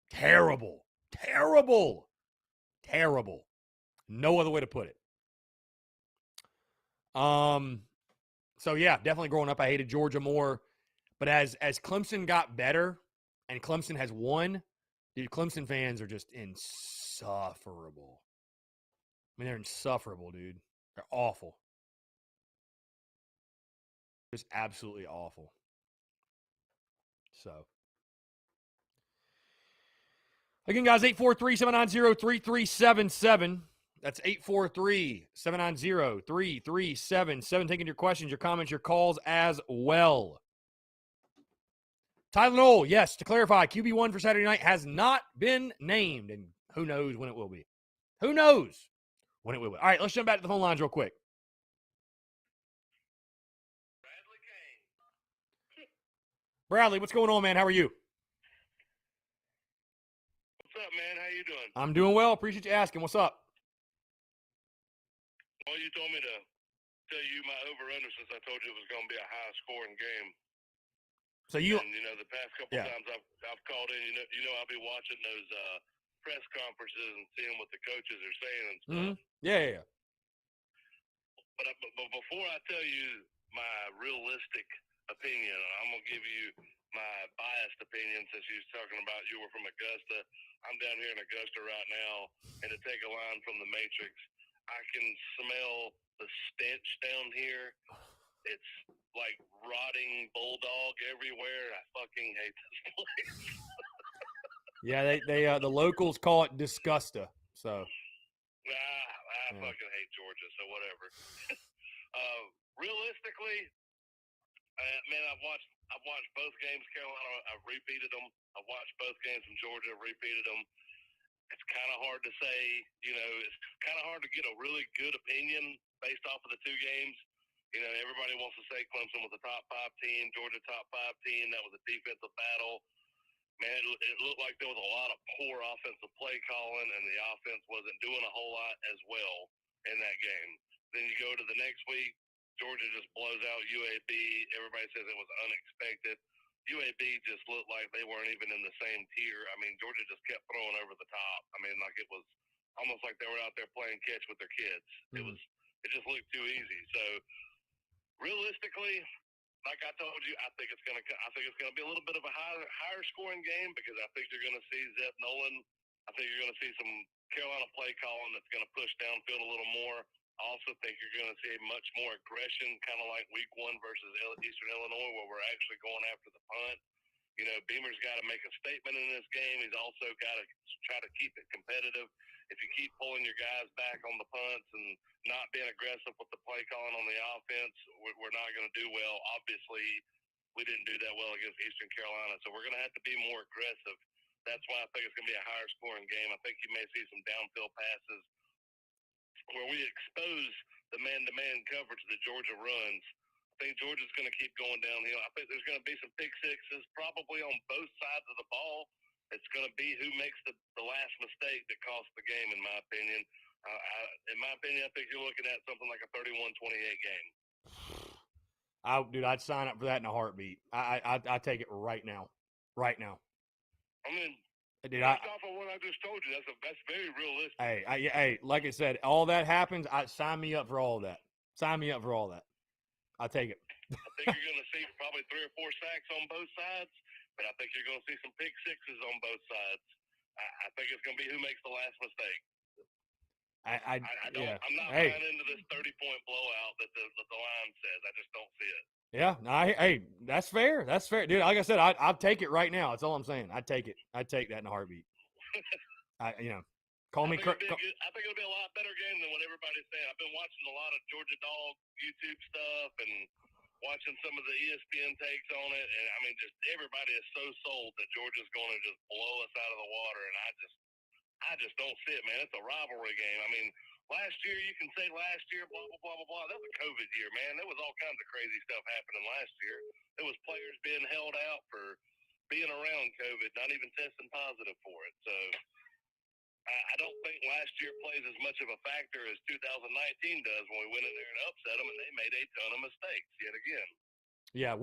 terrible. Terrible. Terrible. No other way to put it. So yeah, definitely growing up, I hated Georgia more. But as Clemson got better and Clemson has won, dude, Clemson fans are just insufferable. I mean, they're insufferable, dude. They're awful. Just absolutely awful. So. Again, guys, 843-790-3377. That's 843-790-3377. Taking your questions, your comments, your calls as well. Tylenol, yes, to clarify, QB1 for Saturday night has not been named, and who knows when it will be. Who knows when it will be. All right, let's jump back to the phone lines real quick. Bradley, what's going on, man? How are you? What's up, man? How you doing? I'm doing well. Appreciate you asking. What's up? Well, you told me to tell you my over-under since I told you it was going to be a high-scoring game. So you, and, the past couple times I've called in, I'll be watching those press conferences and seeing what the coaches are saying and stuff. Mm-hmm. Yeah. But before I tell you my realistic opinion, I'm gonna give you my biased opinion since you're talking about you were from Augusta. I'm down here in Augusta right now, and to take a line from the Matrix, I can smell the stench down here. It's like rotting bulldog everywhere. I fucking hate this place. Yeah, they the locals call it disgusta. So. I fucking hate Georgia, so whatever. Realistically, man, I've watched both games. Carolina, I've repeated them. I've watched both games from Georgia. Repeated them. It's kind of hard to say. It's kind of hard to get a really good opinion based off of the two games. Everybody wants to say Clemson was a top 5 team, Georgia top 5 team. That was a defensive battle. Man, it looked like there was a lot of poor offensive play calling, and the offense wasn't doing a whole lot as well in that game. Then you go to the next week, Georgia just blows out UAB. Everybody says it was unexpected. UAB just looked like they weren't even in the same tier. I mean, Georgia just kept throwing over the top. I mean, like it was almost like they were out there playing catch with their kids. Mm-hmm. It just looked too easy. So realistically, like I told you, I think it's gonna be a little bit of a higher scoring game because I think you're gonna see Zeb Nolan. I think you're gonna see some Carolina play calling that's gonna push downfield a little more. I also think you're gonna see much more aggression, kind of like Week 1 versus Eastern Illinois, where we're actually going after the punt. Beamer's got to make a statement in this game. He's also got to try to keep it competitive. If you keep pulling your guys back on the punts and not being aggressive with the play calling on the offense, we're not going to do well. Obviously, we didn't do that well against Eastern Carolina. So we're going to have to be more aggressive. That's why I think it's going to be a higher scoring game. I think you may see some downfield passes where we expose the man-to-man coverage that Georgia runs. I think Georgia's going to keep going downhill. I think there's going to be some pick sixes probably on both sides of the ball. It's going to be who makes the last mistake that costs the game, in my opinion. In my opinion, I think you're looking at something like a 31-28 game. Dude, I'd sign up for that in a heartbeat. I take it right now. Right now. I mean, dude, based off of what I just told you, that's very realistic. Hey, like I said, all that happens, sign me up for all of that. Sign me up for all that. I'll take it. I think you're going to see probably 3 or 4 sacks on both sides, but I think you're going to see some pick sixes on both sides. I think it's going to be who makes the last mistake. I'm not buying into this 30-point blowout that the line says. I just don't see it. Yeah, hey, that's fair. That's fair, dude. Like I said, I'll take it right now. That's all I'm saying. I'd take it. I'd take that in a heartbeat. Call me. I think it'll be a lot better game than what everybody's saying. I've been watching a lot of Georgia Dog YouTube stuff and watching some of the ESPN takes on it, and I mean, just everybody is so sold that Georgia's going to just blow us out of the water, and I just don't see it, man. It's a rivalry game. I mean, last year, you can say last year, blah, blah, blah, blah, blah. That was a COVID year, man. There was all kinds of crazy stuff happening last year. There was players being held out for being around COVID, not even testing positive for it. So I don't think last year plays as much of a factor as 2019 does when we went in there and upset them, and they made a ton of mistakes yet again. Yeah,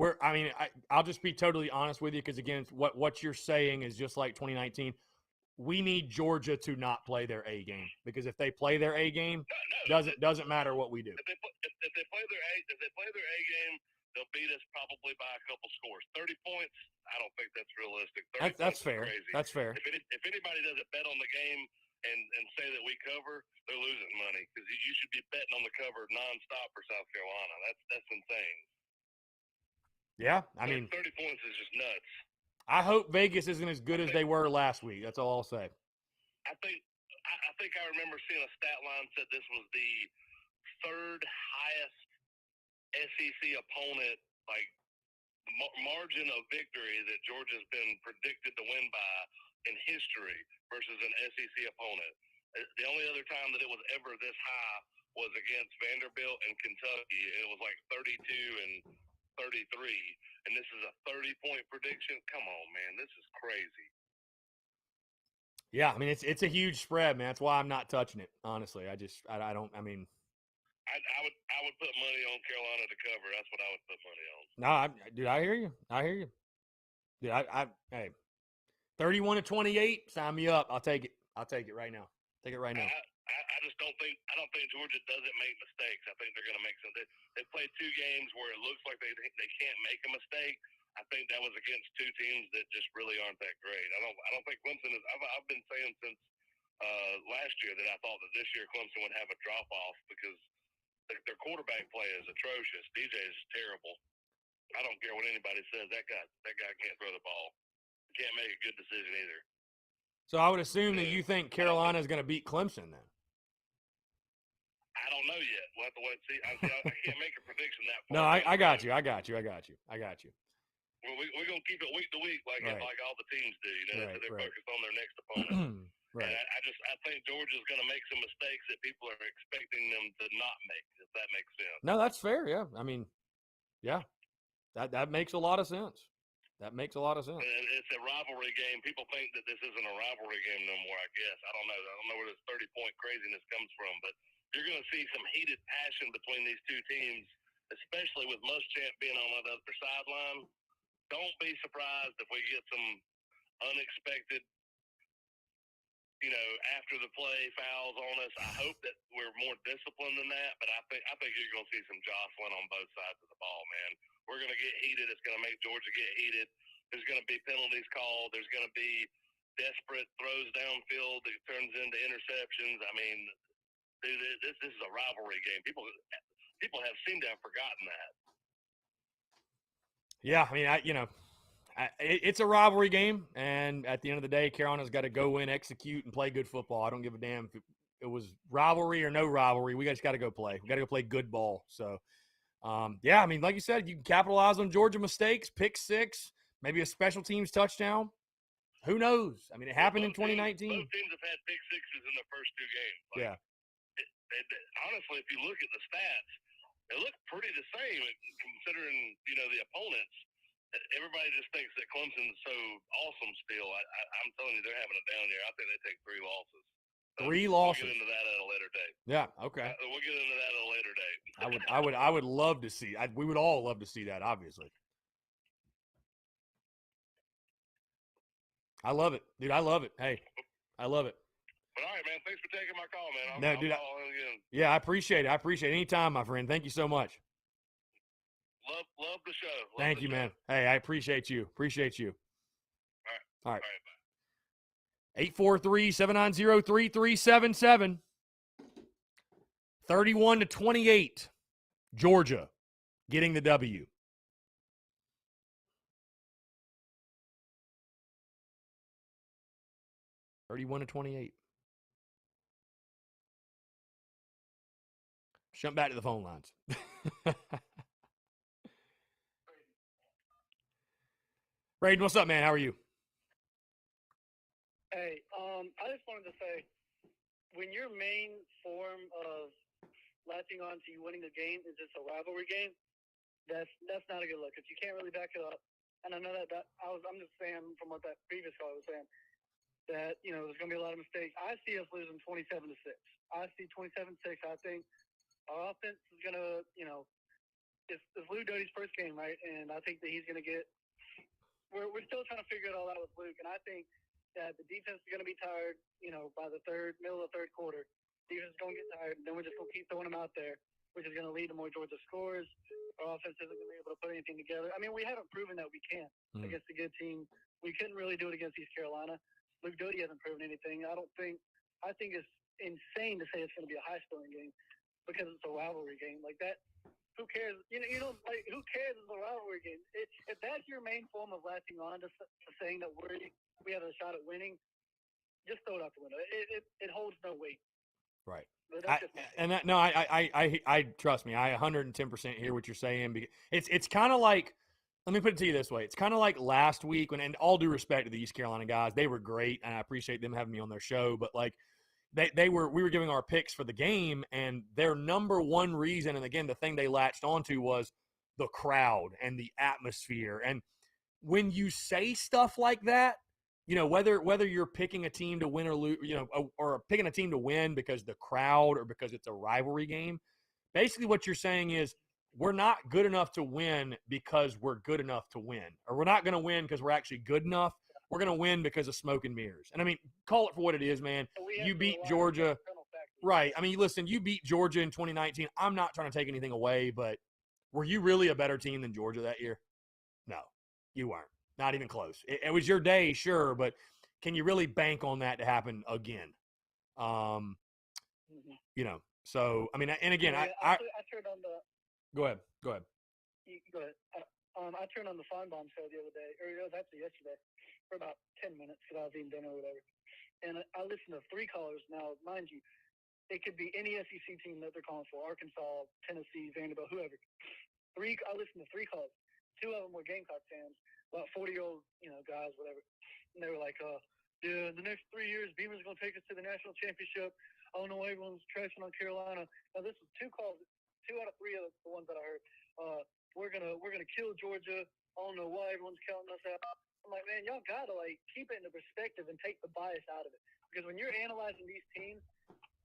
I'll just be totally honest with you because, again, what you're saying is just like 2019. We need Georgia to not play their A game because if they play their A game, doesn't matter what we do. If they play their A game, they'll beat us probably by a couple scores. 30 points, I don't think that's realistic. That's fair. Crazy. That's fair. If anybody doesn't bet on the game and say that we cover, they're losing money because you should be betting on the cover nonstop for South Carolina. That's insane. Yeah, I mean, 30 points is just nuts. I hope Vegas isn't as good as they were last week. That's all I'll say. I think I remember seeing a stat line said this was the third highest SEC opponent, like margin of victory that Georgia's been predicted to win by in history versus an SEC opponent. The only other time that it was ever this high was against Vanderbilt and Kentucky. It was like 32 and 33, and this is a 30-point prediction. Come on, man, this is crazy. Yeah, I mean it's a huge spread, man. That's why I'm not touching it. Honestly, I don't. I mean, I would put money on Carolina to cover. That's what I would put money on. No, dude, I hear you. Dude, hey, 31-28. Sign me up. I'll take it. I'll take it right now. Take it right now. I just don't think Georgia doesn't make mistakes. I think they're going to make some. They played 2 games where it looks like they can't make a mistake. I think that was against 2 teams that just really aren't that great. I don't think Clemson is. I've been saying since last year that I thought that this year Clemson would have a drop off because their quarterback play is atrocious. DJ is terrible. I don't care what anybody says. That guy can't throw the ball. Can't make a good decision either. So I would assume that you think Carolina is going to beat Clemson then. I don't know yet. We'll have to wait and see. I can't make a prediction that far. No, I got you. Well, we're going to keep it week to week like all the teams do. You know, they're focused on their next opponent. Right. And I think Georgia's going to make some mistakes that people are expecting them to not make, if that makes sense. No, that's fair, yeah. I mean, yeah. That makes a lot of sense. That makes a lot of sense. And it's a rivalry game. People think that this isn't a rivalry game no more, I guess. I don't know where this 30-point craziness comes from, but you're going to see some heated passion between these 2 teams, especially with Muschamp being on the other sideline. Don't be surprised if we get some unexpected, after the play fouls on us. I hope that we're more disciplined than that, but I think you're going to see some jostling on both sides of the ball, man. We're going to get heated. It's going to make Georgia get heated. There's going to be penalties called. There's going to be desperate throws downfield that turns into interceptions. I mean, dude, this is a rivalry game. People have seemed to have forgotten that. Yeah, I mean, it's a rivalry game, and at the end of the day, Carolina's got to go in, execute, and play good football. I don't give a damn if it was rivalry or no rivalry. We just got to go play. We got to go play good ball. So, Yeah, I mean, like you said, you can capitalize on Georgia mistakes, pick six, maybe a special teams touchdown. Who knows? I mean, it happened in 2019. Both teams have had pick sixes in the first two games. Yeah. Honestly, if you look at the stats, they look pretty the same considering, the opponents. Everybody just thinks that Clemson's so awesome still. I'm telling you, they're having a down year. I think they take 3 losses. Three losses. We'll get into that at a later date. Yeah, okay. We'll get into that at a later date. I would love to see. We would all love to see that, obviously. I love it, dude. I love it. Hey, I love it. But all right, man. Thanks for taking my call, man. No, dude. Yeah, I appreciate it. I appreciate it. Anytime, my friend. Thank you so much. Love the show. Thank you, man. Hey, I appreciate you. Appreciate you. All right. 843-790-3377. 31-28. Georgia getting the W. (31-28). Jump back to the phone lines. Braden, what's up, man? How are you? Hey, I just wanted to say, when your main form of latching on to you winning a game is just a rivalry game, that's not a good look. If you can't really back it up, and I know that I'm just saying from what that previous caller was saying, that there's going to be a lot of mistakes. I see us losing 27-6. I see 27-6. I think our offense is going to, it's Lou Doty's first game, right? And I think that he's going to get. We're still trying to figure it all out with Luke, and I think that the defense is going to be tired, by the middle of the third quarter. Defense is going to get tired, and then we're just going to keep throwing them out there, which is going to lead to more Georgia scores. Our offense isn't going to be able to put anything together. I mean, we haven't proven that we can against a good team. We couldn't really do it against East Carolina. Luke Doty hasn't proven anything. I think it's insane to say it's going to be a high-scoring game because it's a rivalry game. Like that, who cares? Who cares? It's a rivalry game. If that's your main form of latching on to saying that we have a shot at winning, just throw it out the window. It holds no weight. Right. I trust me. I 110% hear what you're saying. Because it's kind of like, let me put it to you this way. It's kind of like last week when, and all due respect to the East Carolina guys, they were great, and I appreciate them having me on their show. But like, we were giving our picks for the game, and their number one reason, and again, the thing they latched onto was the crowd and the atmosphere. And when you say stuff like that, whether you're picking a team to win or lose, or picking a team to win because the crowd or because it's a rivalry game, basically what you're saying is we're not good enough to win because we're good enough to win, or we're not going to win because we're actually good enough. We're going to win because of smoke and mirrors. And I mean, call it for what it is, man. You beat Georgia. Right. I mean, listen, you beat Georgia in 2019. I'm not trying to take anything away, but were you really a better team than Georgia that year? No, you weren't. Not even close. It was your day, sure, but can you really bank on that to happen again? So, I mean, and again, I turned on the. Go ahead. Go ahead. I turned on the Feinbaum show the other day, or it was actually yesterday, for about 10 minutes because I was eating dinner or whatever. And I listened to 3 callers. Now, mind you, it could be any SEC team that they're calling for, Arkansas, Tennessee, Vanderbilt, whoever. I listened to 3 calls. 2 of them were Gamecock fans, about 40-year-old, guys, whatever. And they were like, yeah, the next 3 years, Beamer's going to take us to the national championship. I don't know why everyone's trashing on Carolina. Now, this was 2 calls, 2 out of 3 of the ones that I heard. We're gonna kill Georgia. I don't know why everyone's counting us out. I'm like, man, y'all gotta keep it into perspective and take the bias out of it. Because when you're analyzing these teams,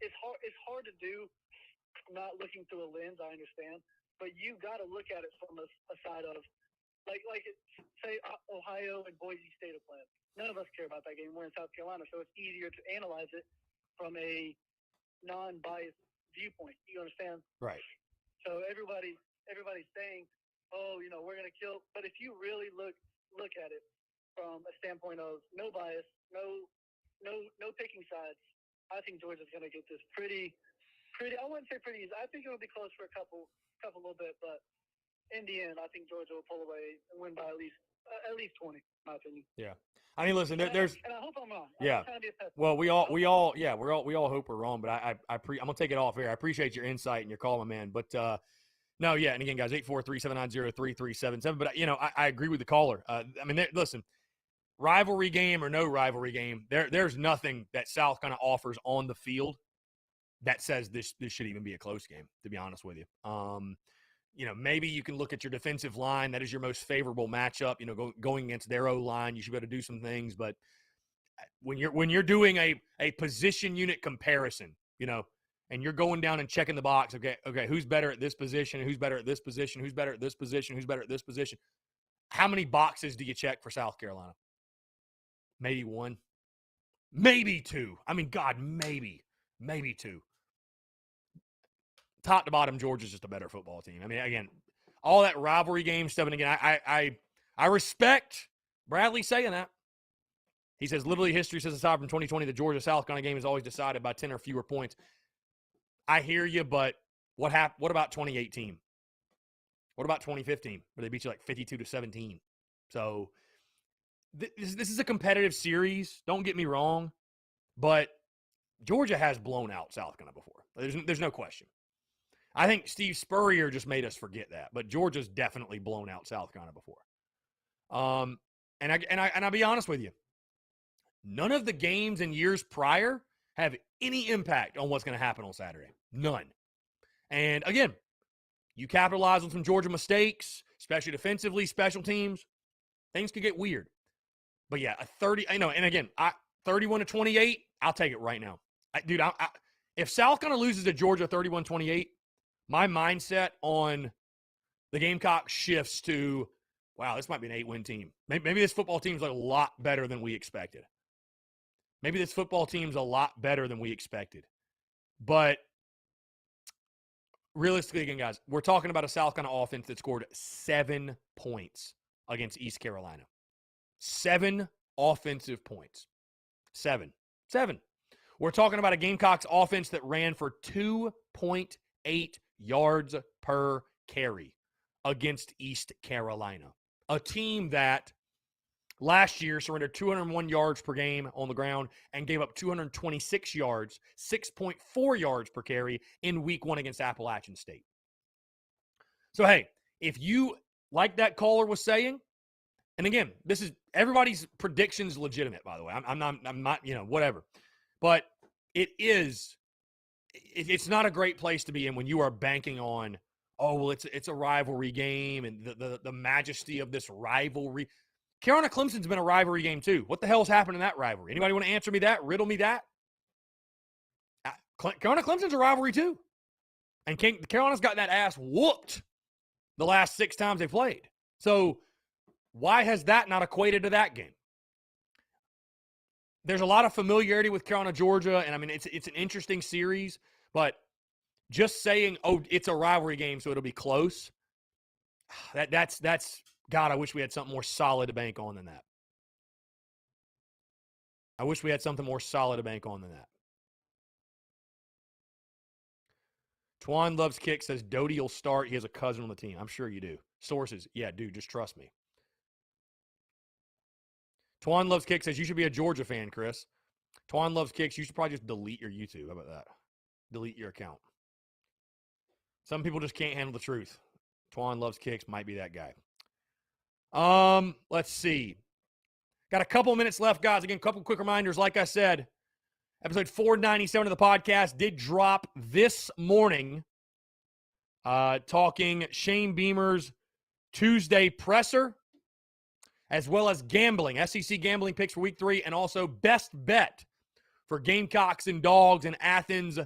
it's hard to do not looking through a lens. I understand, but you got to look at it from a side of say Ohio and Boise State are playing. None of us care about that game. We're in South Carolina, so it's easier to analyze it from a non-biased viewpoint. You understand? Right. So everybody's saying, oh, we're going to kill. But if you really look at it from a standpoint of no bias, no picking sides, I think Georgia's going to get this pretty. I wouldn't say pretty easy. I think it'll be close for a couple little bit, but in the end, I think Georgia will pull away and win by at least 20, in my opinion. Yeah. I mean, listen, there's. And I hope I'm wrong. Yeah. Well, we all hope we're wrong, but I'm gonna take it off here. I appreciate your insight and your call, my man. But No, yeah, and again, guys, 843-790-3377. But, I agree with the caller. Listen, rivalry game or no rivalry game, there's nothing that South kind of offers on the field that says this should even be a close game, to be honest with you. Maybe you can look at your defensive line. That is your most favorable matchup. Going against their O-line, you should be able to do some things. But when you're doing a position unit comparison, and you're going down and checking the box, okay, who's better at this position? Who's better at this position? Who's better at this position? Who's better at this position? How many boxes do you check for South Carolina? Maybe one. Maybe two. God, maybe two. Top to bottom, Georgia's just a better football team. Again, all that rivalry game stuff, and again, I respect Bradley saying that. He says, literally history says aside from 2020, the Georgia-South Carolina game is always decided by 10 or fewer points. I hear you, but what about 2018? What about 2015, where they beat you like 52-17? So this is a competitive series. Don't get me wrong, but Georgia has blown out South Carolina before. There's no question. I think Steve Spurrier just made us forget that, but Georgia's definitely blown out South Carolina before. And I'll be honest with you, none of the games in years prior have any impact on what's going to happen on Saturday. None. And again, you capitalize on some Georgia mistakes, especially defensively, special teams. Things could get weird. But yeah, 31-28, I'll take it right now. If South Carolina loses to Georgia 31-28, my mindset on the Gamecocks shifts to, wow, this might be an 8-win team. Maybe this football team's a lot better than we expected. But realistically, again, guys, we're talking about a South Carolina offense that scored 7 points against East Carolina. 7 offensive points. 7. We're talking about a Gamecocks offense that ran for 2.8 yards per carry against East Carolina. A team that last year surrendered 201 yards per game on the ground and gave up 226 yards, 6.4 yards per carry in week 1 against Appalachian State. So, hey, if you, like that caller was saying, and again, this is everybody's predictions legitimate, by the way. I'm not, whatever. But it's not a great place to be in when you are banking on, it's a rivalry game and the majesty of this rivalry. Carolina Clemson's been a rivalry game too. What the hell's happened in that rivalry? Anybody want to answer me that? Riddle me that? Carolina Clemson's a rivalry too. And Carolina's got that ass whooped the last 6 times they played. So why has that not equated to that game? There's a lot of familiarity with Carolina, Georgia, and it's an interesting series, but just saying, it's a rivalry game, so it'll be close. That's God, I wish we had something more solid to bank on than that. Twan Loves Kick says Doty will start. He has a cousin on the team. I'm sure you do. Sources, yeah, dude, just trust me. Twan Loves Kick says you should be a Georgia fan, Chris. Twan Loves Kicks, you should probably just delete your YouTube. How about that? Delete your account. Some people just can't handle the truth. Twan Loves Kicks might be that guy. Let's see. Got a couple minutes left, guys. Again, a couple quick reminders. Like I said, episode 497 of the podcast did drop this morning, talking Shane Beamer's Tuesday presser, as well as gambling, SEC gambling picks for week 3, and also best bet for Gamecocks and Dogs in Athens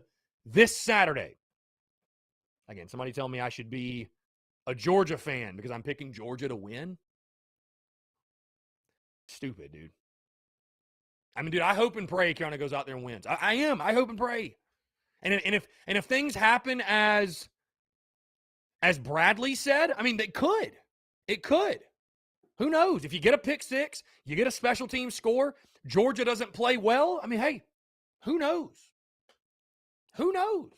this Saturday. Again, somebody tell me I should be a Georgia fan because I'm picking Georgia to win. Stupid, dude. Dude, I hope and pray Carolina goes out there and wins. I am. I hope and pray. And if things happen as Bradley said, they could. It could. Who knows? If you get a pick 6, you get a special team score, Georgia doesn't play well, hey, who knows? Who knows?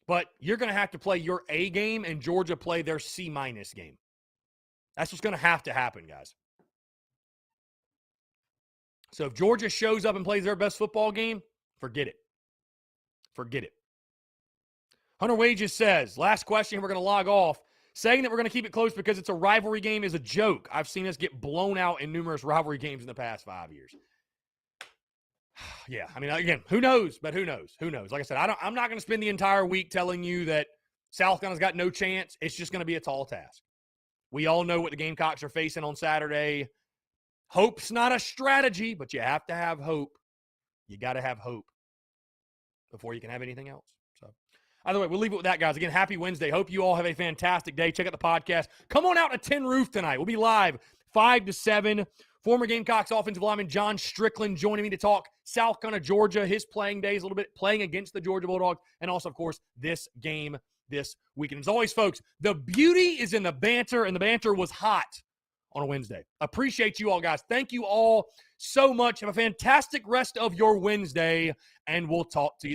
But you're going to have to play your A game and Georgia play their C- game. That's what's going to happen, guys. So if Georgia shows up and plays their best football game, forget it. Hunter Wages says, last question, we're going to log off. Saying that we're going to keep it close because it's a rivalry game is a joke. I've seen us get blown out in numerous rivalry games in the past 5 years. Yeah, I mean, again, who knows? But who knows? Who knows? Like I said, I'm not going to spend the entire week telling you that South Carolina's got no chance. It's just going to be a tall task. We all know what the Gamecocks are facing on Saturday. Hope's not a strategy, but you have to have hope. You got to have hope before you can have anything else. So, either way, we'll leave it with that, guys. Again, happy Wednesday. Hope you all have a fantastic day. Check out the podcast. Come on out to Tin Roof tonight. We'll be live 5 to 7. Former Gamecocks offensive lineman John Strickland joining me to talk South Carolina, Georgia, his playing days a little bit, playing against the Georgia Bulldogs, and also, of course, this game this weekend. As always, folks, the beauty is in the banter, and the banter was hot on a Wednesday. Appreciate you all, guys. Thank you all so much. Have a fantastic rest of your Wednesday, and we'll talk to you